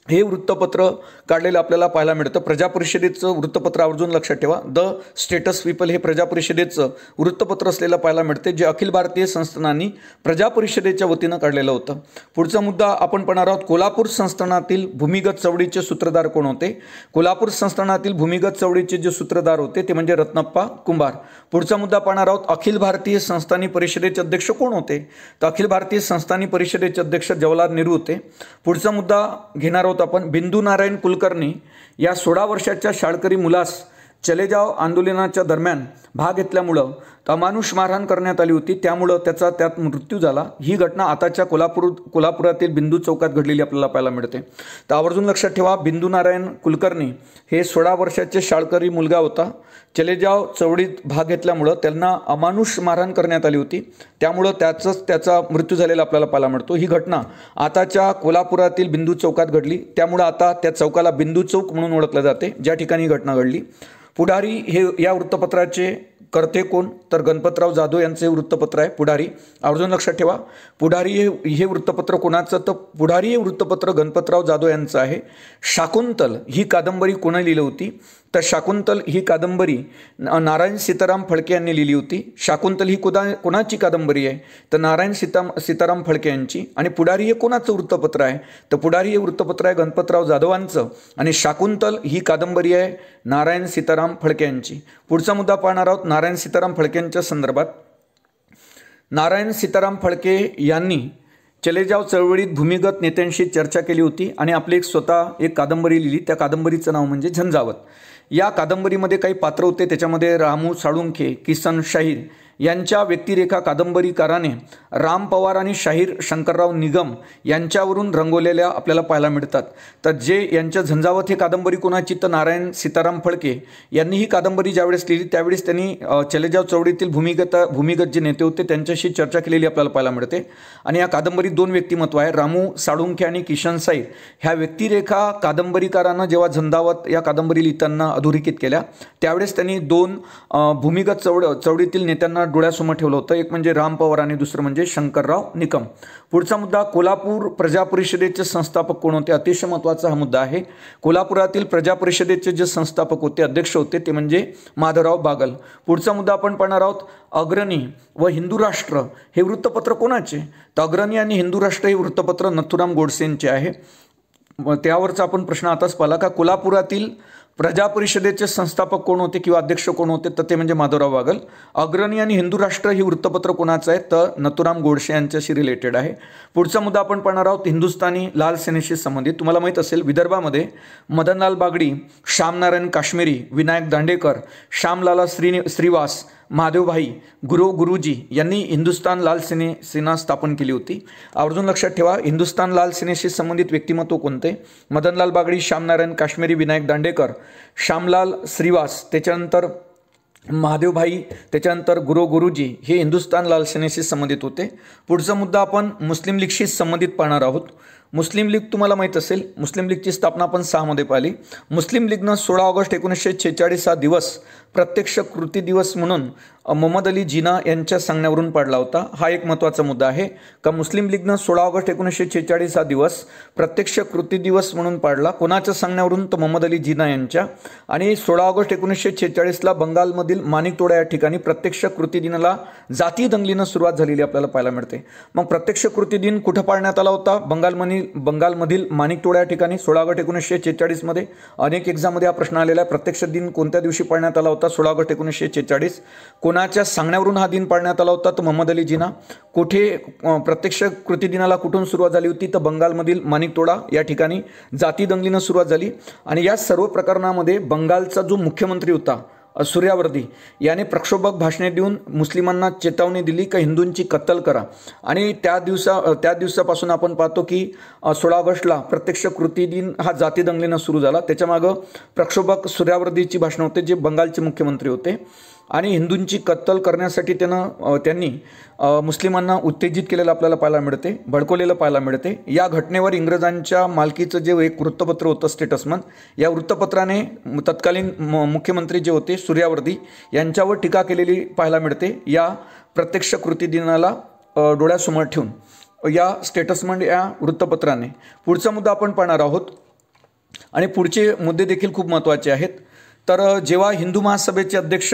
हे वृत्तपत्र काढलेलं आपल्याला पाहायला मिळतं. प्रजा परिषदेचं वृत्तपत्र आवर्जून लक्षात ठेवा. द स्टेटस पीपल हे प्रजा परिषदेचं वृत्तपत्र असलेलं पाहायला मिळते, जे अखिल भारतीय संस्थानांनी प्रजा परिषदेच्या वतीनं काढलेलं होतं. पुढचा मुद्दा आपण पाहणार आहोत कोल्हापूर संस्थानातील भूमिगत चळवळीचे सूत्रधार कोण होते. कोल्हापूर संस्थानातील भूमिगत चळवळीचे जे सूत्रधार होते ते म्हणजे रत्नप्पा कुंभार. पुढचा मुद्दा पाहणार आहोत अखिल भारतीय संस्थानी परिषदेचे अध्यक्ष कोण होते, तर अखिल भारतीय संस्थानी परिषदेचे अध्यक्ष जवाहरलाल नेहरू होते. पुढचा मुद्दा घेणार आपण बिंदू नारायण कुलकर्णी या 16 वर्षाच्या शाळकरी मुलास चले जाव आंदोलनाच्या दरम्यान भाग घेतल्यामुळं अमानुष मारहाण करण्यात आली होती, त्यामुळं त्यात मृत्यू झाला. ही घटना आताच्या कोल्हापुरातील बिंदू चौकात घडलेली आपल्याला पाहायला मिळते. तर आवर्जून लक्षात ठेवा बिंदू नारायण कुलकर्णी हे 16 वर्षाचे शाळकरी मुलगा होता. चलेजाव चळवळीत भाग घेतल्यामुळं त्यांना अमानुष मारहाण करण्यात आली होती, त्यामुळं त्याचा मृत्यू झालेला आपल्याला पाहायला मिळतो. ही घटना आताच्या कोल्हापुरातील बिंदू चौकात घडली, त्यामुळं आता त्या चौकाला बिंदू चौक म्हणून ओळखलं जाते ज्या ठिकाणी ही घटना घडली. पुढारी हे या वृत्तपत्राचे करते कोण, तर गणपतराव जाधव यांचे वृत्तपत्र आहे पुढारी. आवर्जून लक्षात ठेवा पुढारी हे वृत्तपत्र कोणाचं, तर पुढारी हे वृत्तपत्र गणपतराव जाधव यांचं आहे. शाकुंतल ही कादंबरी कोणी लिहिली होती, तर शाकुंतल ही कादंबरी नारायण सीताराम फडके यांनी लिहिली होती. शाकुंतल ही कोणाची कादंबरी आहे, तर नारायण सीताराम फडके यांची. आणि पुढारी हे कोणाचं वृत्तपत्र आहे, तर पुढारी हे वृत्तपत्र आहे गणपतराव जाधवांचं. आणि शाकुंतल ही कादंबरी आहे नारायण सीताराम फडके यांची. पुढचा मुद्दा पाहणार आहोत नारायण सीताराम फडकेंच्या संदर्भात. नारायण सीताराम फडके यांनी चलेजाव चळवळीत भूमिगत नेत्यांशी चर्चा केली होती आणि आपली स्वतः एक कादंबरी लिहिली. त्या कादंबरीचं नाव म्हणजे झंझावत. या कादंबरीमध्ये काही पात्र होते, त्याच्यामध्ये रामू साळुंखे, किसन शाहीर यांच्या व्यक्तिरेखा कादंबरीकाराने राम पवार आणि शाहीर शंकरराव निगम यांच्यावरून रंगवलेल्या आपल्याला पाहायला मिळतात. तर जे यांच्या झंझावत हे कादंबरी कोणाची, तर नारायण सीताराम फडके यांनी ही कादंबरी ज्यावेळेस लिहिली त्यावेळेस त्यांनी चलेजाव चळवळीतील भूमिगत जे नेते होते त्यांच्याशी चर्चा केलेली आपल्याला पाहायला मिळते. आणि या कादंबरीत 2 व्यक्तिमत्व आहे, रामू साळुंखे आणि किशन शाहीर. ह्या व्यक्तिरेखा कादंबरीकारांना जेव्हा झंझावत या कादंबरी लिहिताना अधोरेखित केल्या त्यावेळेस त्यांनी 2 भूमिगत चळवळीतील नेत्यांना डोळ्यासमोर ठेवलं होतं. एक म्हणजे राम पवार आणि दुसरं म्हणजे शंकरराव निकम. पुढचा मुद्दा कोल्हापूर प्रजा परिषदेचे संस्थापक कोण होते. अतिशय महत्त्वाचा हा मुद्दा आहे. कोल्हापुरातील प्रजा परिषदेचे जे संस्थापक होते अध्यक्ष होते ते म्हणजे माधवराव बागल. पुढचा मुद्दा आपण पाहणार आहोत अग्रणी व हिंदू राष्ट्र हे वृत्तपत्र कोणाचे, तर अग्रणी आणि हिंदू राष्ट्र हे वृत्तपत्र नथुराम गोडसेंचे आहे. त्यावरचा आपण प्रश्न आताच पाहिला का कोल्हापुरातील प्रजा परिषदेचे संस्थापक कोण होते किंवा अध्यक्ष कोण होते, तर ते म्हणजे माधवराव बागल. अग्रणी आणि हिंदू राष्ट्र ही वृत्तपत्र कोणाचं आहे, तर नथुराम गोडसे यांच्याशी रिलेटेड आहे. पुढचा मुद्दा आपण पाहणार आहोत हिंदुस्थानी लाल सेनेशी संबंधित. तुम्हाला माहीत असेल विदर्भामध्ये मदनलाल बागडी, श्यामनारायण काश्मीरी, विनायक दांडेकर, श्यामलाला श्रीवास, महादेवभाई, गुरुजी यांनी हिंदुस्थान लाल सेना स्थापन केली होती. आवर्जून लक्षात ठेवा हिंदुस्थान लाल सेनेशी संबंधित व्यक्तिमत्व कोणते, मदनलाल बागडी, श्यामनारायण काश्मीरी, विनायक दांडेकर, श्यामलाल श्रीवास, त्याच्यानंतर महादेवभाई, त्याच्यानंतर गुरुजी हे हिंदुस्थान लाल सेनेशी संबंधित होते. पुढचा मुद्दा आपण मुस्लिम लीगशी संबंधित पाहणार आहोत. मुस्लिम लीग तुम्हाला माहीत असेल, मुस्लिम लीगची स्थापना आपण 6 मध्ये पाहिली. मुस्लिम लीगनं 16 ऑगस्ट 1946 हा दिवस प्रत्यक्ष कृती दिवस म्हणून मोहम्मद अली जिना यांच्या सांगण्यावरून पाडला होता. हा एक महत्त्वाचा मुद्दा आहे का मुस्लिम लीगनं 16 ऑगस्ट 1946 हा दिवस प्रत्यक्ष कृती दिवस म्हणून पाडला. कोणाच्या सांगण्यावरून? तर मोहम्मद अली जिना यांच्या. आणि 16 ऑगस्ट 1946ला बंगालमधील माणिकतोडा या ठिकाणी प्रत्यक्ष कृती दिनाला जातीय दंगलीनं सुरुवात झालेली आपल्याला पाहायला मिळते. मग प्रत्यक्ष कृती दिन कुठं पाळण्यात आला होता? बंगालमधील माणिकतोडा या ठिकाणी 16 ऑगस्ट 1946 मध्ये. अनेक एक्झाममध्ये हा प्रश्न आलेला आहे. प्रत्यक्ष दिन कोणत्या दिवशी पाळण्यात आला होता? 16 ऑगस्ट 1946. कोणाच्या सांगण्यावरून हा दिन पाळण्यात आला होता? तर मोहम्मद अली जिना. कुठे प्रत्यक्ष कृती दिनाला कुठून सुरुवात झाली होती? तर बंगालमधील माणिकतोडा या ठिकाणी जाती दंगलीनं सुरुवात झाली. आणि या सर्व प्रकरणामध्ये बंगालचा जो मुख्यमंत्री होता सूर्यावर्दी याने प्रक्षोभक भाषणे देऊन मुस्लिमांना चेतावणी दिली की हिंदूंची कत्तल करा. आणि त्या दिवसापासून आपण पाहतो की 16 ऑगस्टला प्रत्यक्ष कृती दिन हा जाती दंगलीनं सुरू झाला. त्याच्यामागं प्रक्षोभक सूर्यावर्दीची भाषणं होते जे बंगालचे मुख्यमंत्री होते. आणि हिंदूंची कत्तल करण्यासाठी त्यांनी मुस्लिमांना उत्तेजित केलेलं आपल्याला पाहायला मिळते, भडकवलेलं पाहायला मिळते. या घटनेवर इंग्रजांच्या मालकीचं जे एक वृत्तपत्र होतं स्टेटसमन, या वृत्तपत्राने तत्कालीन मुख्यमंत्री जे होते सूर्यावर्दी यांच्यावर टीका केलेली पाहायला मिळते. या प्रत्यक्ष कृती दिनाला डोळ्यासमोर ठेवून या स्टेटसमन या वृत्तपत्राने. पुढचा मुद्दा आपण पाहणार आहोत आणि पुढचे मुद्दे देखील खूप महत्त्वाचे आहेत. तर जेव्हा हिंदू महासभेचे अध्यक्ष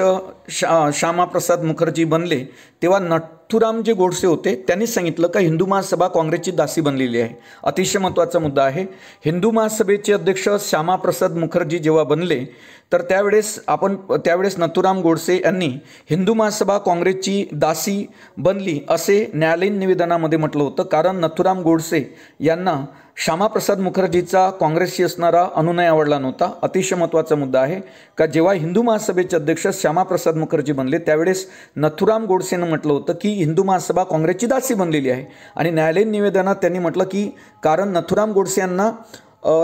श्यामाप्रसाद मुखर्जी बनले तेव्हा नथुराम जे गोडसे होते त्यांनी सांगितलं का हिंदू महासभा काँग्रेसची दासी बनलेली आहे. अतिशय महत्त्वाचा मुद्दा आहे. हिंदू महासभेचे अध्यक्ष श्यामाप्रसाद मुखर्जी जेव्हा बनले तर त्यावेळेस नथुराम गोडसे यांनी हिंदू महासभा काँग्रेसची दासी बनली असे न्यायालयीन निवेदनामध्ये म्हटलं होतं. कारण नथुराम गोडसे यांना श्यामाप्रसाद मुखर्जीचा काँग्रेसशी असणारा अनुनय आवडला नव्हता. अतिशय महत्त्वाचा मुद्दा आहे का जेव्हा हिंदू महासभेचे अध्यक्ष श्यामाप्रसाद मुखर्जी बनले त्यावेळेस नथुराम गोडसेनं म्हटलं होतं की हिंदू महासभा काँग्रेसची दासी बनलेली आहे. आणि न्यायालयीन निवेदनात त्यांनी म्हटलं की कारण नथुराम गोडसे यांना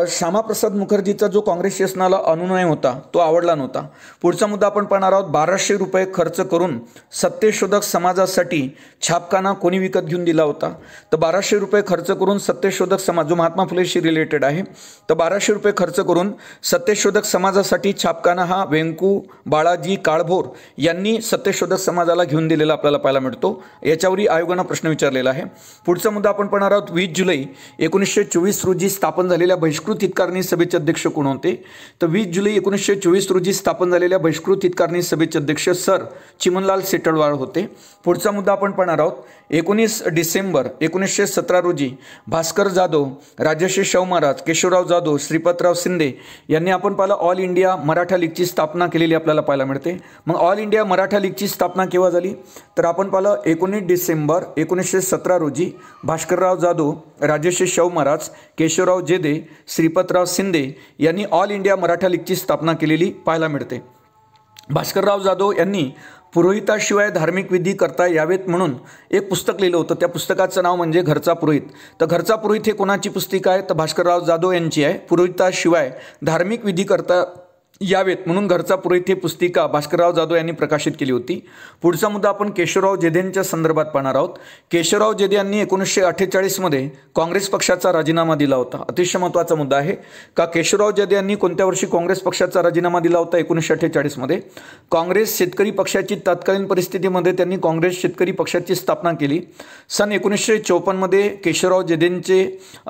श्यामाप्रसाद मुखर्जीचा जो काँग्रेसशी असणारा अनुनय होता तो आवडला नव्हता. पुढचा मुद्दा आपण पाहणार आहोत. 1200 रुपये खर्च करून सत्यशोधक समाजासाठी छापखाना कोणी विकत घेऊन दिला होता? तर 1200 रुपये खर्च करून सत्यशोधक समाज जो महात्मा फुलेशी रिलेटेड आहे तर 1200 रुपये खर्च करून सत्यशोधक समाजासाठी छापखाना हा व्यंकू बाळाजी काळभोर यांनी सत्यशोधक समाजाला घेऊन दिलेला आपल्याला पाहायला मिळतो. याच्यावरही आयोगानं प्रश्न विचारलेला आहे. पुढचा मुद्दा आपण पाहणार आहोत. 20 जुलै 1924 रोजी स्थापन झालेल्या बहिष्कृत हितकारणी सभेचे अध्यक्ष कोण होते? तर 20 जुलै 1924 रोजी स्थापन झालेल्या बहिष्कृत हितकारणी सभेचे अध्यक्ष सर चिमनलाल सेटलवाळ होते. पुढचा मुद्दा आपण पाहणार आहोत. 19 डिसेंबर 1917 रोजी भास्कर जाधव, राजर्षी शाहू महाराज, केशवराव जाधव, श्रीपतराव शिंदे यांनी आपण पाहिलं ऑल इंडिया मराठा लीगची स्थापना केलेली आपल्याला पाहायला मिळते. मग ऑल इंडिया मराठा लीगची स्थापना केव्हा झाली? तर आपण पाहिलं 19 डिसेंबर 1917 रोजी भास्करराव जाधव, राजर्षी शाहू महाराज, केशवराव जेदे, श्रीपतराव शिंदे यांनी ऑल इंडिया मराठा लीगची स्थापना केलेली पाहायला मिळते. भास्करराव जाधव यांनी पुरोहिताशिवाय धार्मिक विधी करता यावेत म्हणून एक पुस्तक लिहिलं होतं. त्या पुस्तकाचं नाव म्हणजे घरचा पुरोहित. तर घरचा पुरोहित हे कोणाची पुस्तिका आहे? तर भास्करराव जाधव यांची आहे. पुरोहिताशिवाय धार्मिक विधी करता यावेत म्हणून घरचा पुरोहित ही पुस्तिका भास्करराव जाधव यांनी प्रकाशित केली होती. पुढचा मुद्दा आपण केशवराव जेधेंच्या संदर्भात पाहणार आहोत. केशवराव जेधे यांनी 1948 मध्ये काँग्रेस पक्षाचा राजीनामा दिला होता. अतिशय महत्त्वाचा मुद्दा आहे का केशवराव जेधे यांनी कोणत्या वर्षी काँग्रेस पक्षाचा राजीनामा दिला होता? 1948 मध्ये. काँग्रेस शेतकरी पक्षाची तत्कालीन परिस्थितीमध्ये त्यांनी काँग्रेस शेतकरी पक्षाची स्थापना केली. सन 1954 मध्ये केशवराव जेधेंचे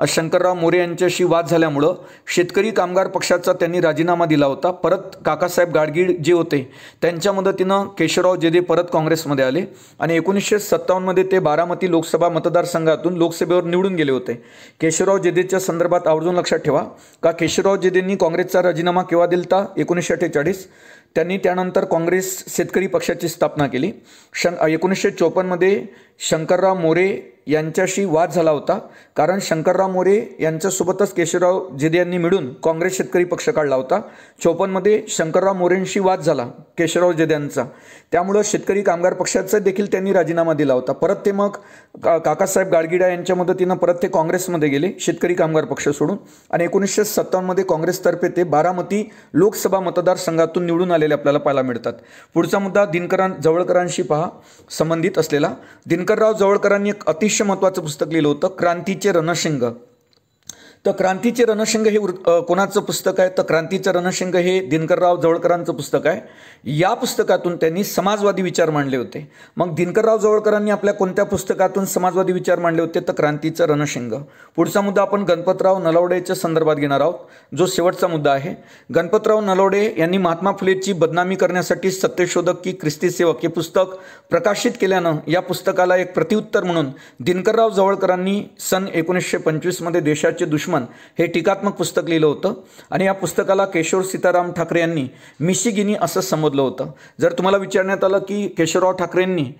शंकरराव मोरे यांच्याशी वाद झाल्यामुळं शेतकरी कामगार पक्षाचा त्यांनी राजीनामा दिला होता. परत काकासाहेब गाडगीळ जे होते त्यांच्या मदतीनं केशवराव जेधे परत काँग्रेसमध्ये आले आणि 1957 मध्ये ते बारामती लोकसभा मतदारसंघातून लोकसभेवर निवडून गेले होते. केशवराव जेधेच्या संदर्भात आवर्जून लक्षात ठेवा का केशवराव जेधेंनी काँग्रेसचा राजीनामा केव्हा दिलता? 1948. त्यांनी त्यानंतर काँग्रेस शेतकरी पक्षाची स्थापना केली. 1954 मध्ये शंकरराव मोरे यांच्याशी वाद झाला होता कारण शंकरराव मोरे यांच्यासोबतच केशवराव जेधे यांनी मिळून काँग्रेस शेतकरी पक्ष काढला होता. 54 मध्ये शंकरराव मोरेंशी वाद झाला केशवराव जेधे यांचा, त्यामुळं शेतकरी कामगार पक्षाचा देखील त्यांनी राजीनामा दिला होता. परत ते मग काकासाहेब गाडगिडा यांच्या मदतीनं परत ते काँग्रेसमध्ये गेले शेतकरी कामगार पक्ष सोडून आणि 1957 मध्ये काँग्रेसतर्फे ते बारामती लोकसभा मतदारसंघातून निवडून आलेले आपल्याला पाहायला मिळतात. पुढचा मुद्दा जवळकरांशी पहा संबंधित असलेला. दिनकरराव जवळकरांनी एक अतिशय महत्त्वाचं पुस्तक लिहिलं होतं क्रांतीचे रणशिंग. तर क्रांतीचे रणशिंग हे कोणाचं पुस्तक आहे? तर क्रांतीचं रणशिंग हे दिनकरराव जवळकरांचं पुस्तक आहे. या पुस्तकातून त्यांनी समाजवादी विचार मांडले होते. मग दिनकरराव जवळकरांनी आपल्या कोणत्या पुस्तकातून समाजवादी विचार मांडले होते? तर क्रांतीचं रणशिंग. पुढचा मुद्दा आपण गणपतराव नलावडेच्या संदर्भात घेणार आहोत, जो शेवटचा मुद्दा आहे. गणपतराव नलावडे यांनी महात्मा फुलेची बदनामी करण्यासाठी सत्यशोधक की ख्रिस्ती सेवक हे पुस्तक प्रकाशित केल्यानं या पुस्तकाला एक प्रतिउत्तर म्हणून दिनकरराव जवळकरांनी सन 1925 मध्ये देशाचे दुश्मन हे टीकात्मक पुस्तक लिहिलं होतं. आणि या पुस्तकाला केशव सीताराम ठाकरे यांनी मिशिगिनी असं संबोधलं होतं. जर तुम्हाला विचारण्यात आलं की केशवराव ठाकरेंनी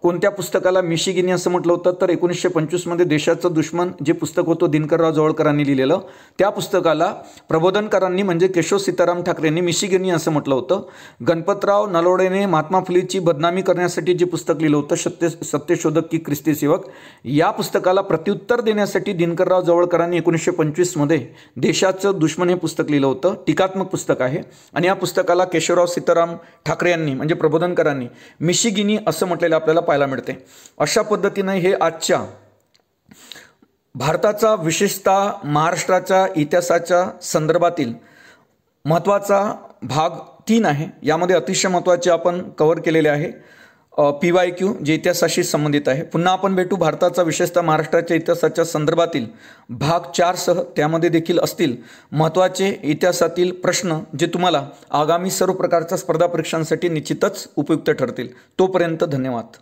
कोणत्या पुस्तकाला मिशिगिनी असं म्हटलं होतं, तर 1925 मध्ये देशाचं दुश्मन जे पुस्तक होतं दिनकरराव जवळकरांनी लिहिलेलं, त्या पुस्तकाला प्रबोधनकारांनी म्हणजे केशव सीताराम ठाकरेंनी मिशिगिनी असं म्हटलं होतं. गणपतराव नलावडेने महात्मा फुलेची बदनामी करण्यासाठी जे पुस्तक लिहिलं होतं सत्यशोधक की ख्रिस्ती सेवक, या पुस्तकाला प्रत्युत्तर देण्यासाठी दिनकरराव जवळकरांनी 1925 मध्ये देशाचं दुश्मन हे पुस्तक लिहिलं होतं. टीकात्मक पुस्तक आहे. आणि या पुस्तकाला केशवराव सीताराम ठाकरे यांनी म्हणजे प्रबोधनकारांनी मिशिगिनी असं म्हटलेलं आपल्याला पाहायला मिळते. अशा पद्धतीने हे आजच्या भारताचा विशेषतः महाराष्ट्राच्या इतिहासाच्या संदर्भातील महत्त्वाचा भाग 3 आहे. यामध्ये अतिशय महत्त्वाचे आपण कव्हर केलेले आहे PYQ जे इतिहासाशी संबंधित आहे. पुन्हा आपण भेटू भारताचा विशेषतः महाराष्ट्राच्या इतिहासाच्या संदर्भातील भाग 4 सह. त्यामध्ये देखील असतील महत्त्वाचे इतिहासातील प्रश्न जे तुम्हाला आगामी सर्व प्रकारच्या स्पर्धा परीक्षांसाठी निश्चितच उपयुक्त ठरतील. तोपर्यंत धन्यवाद.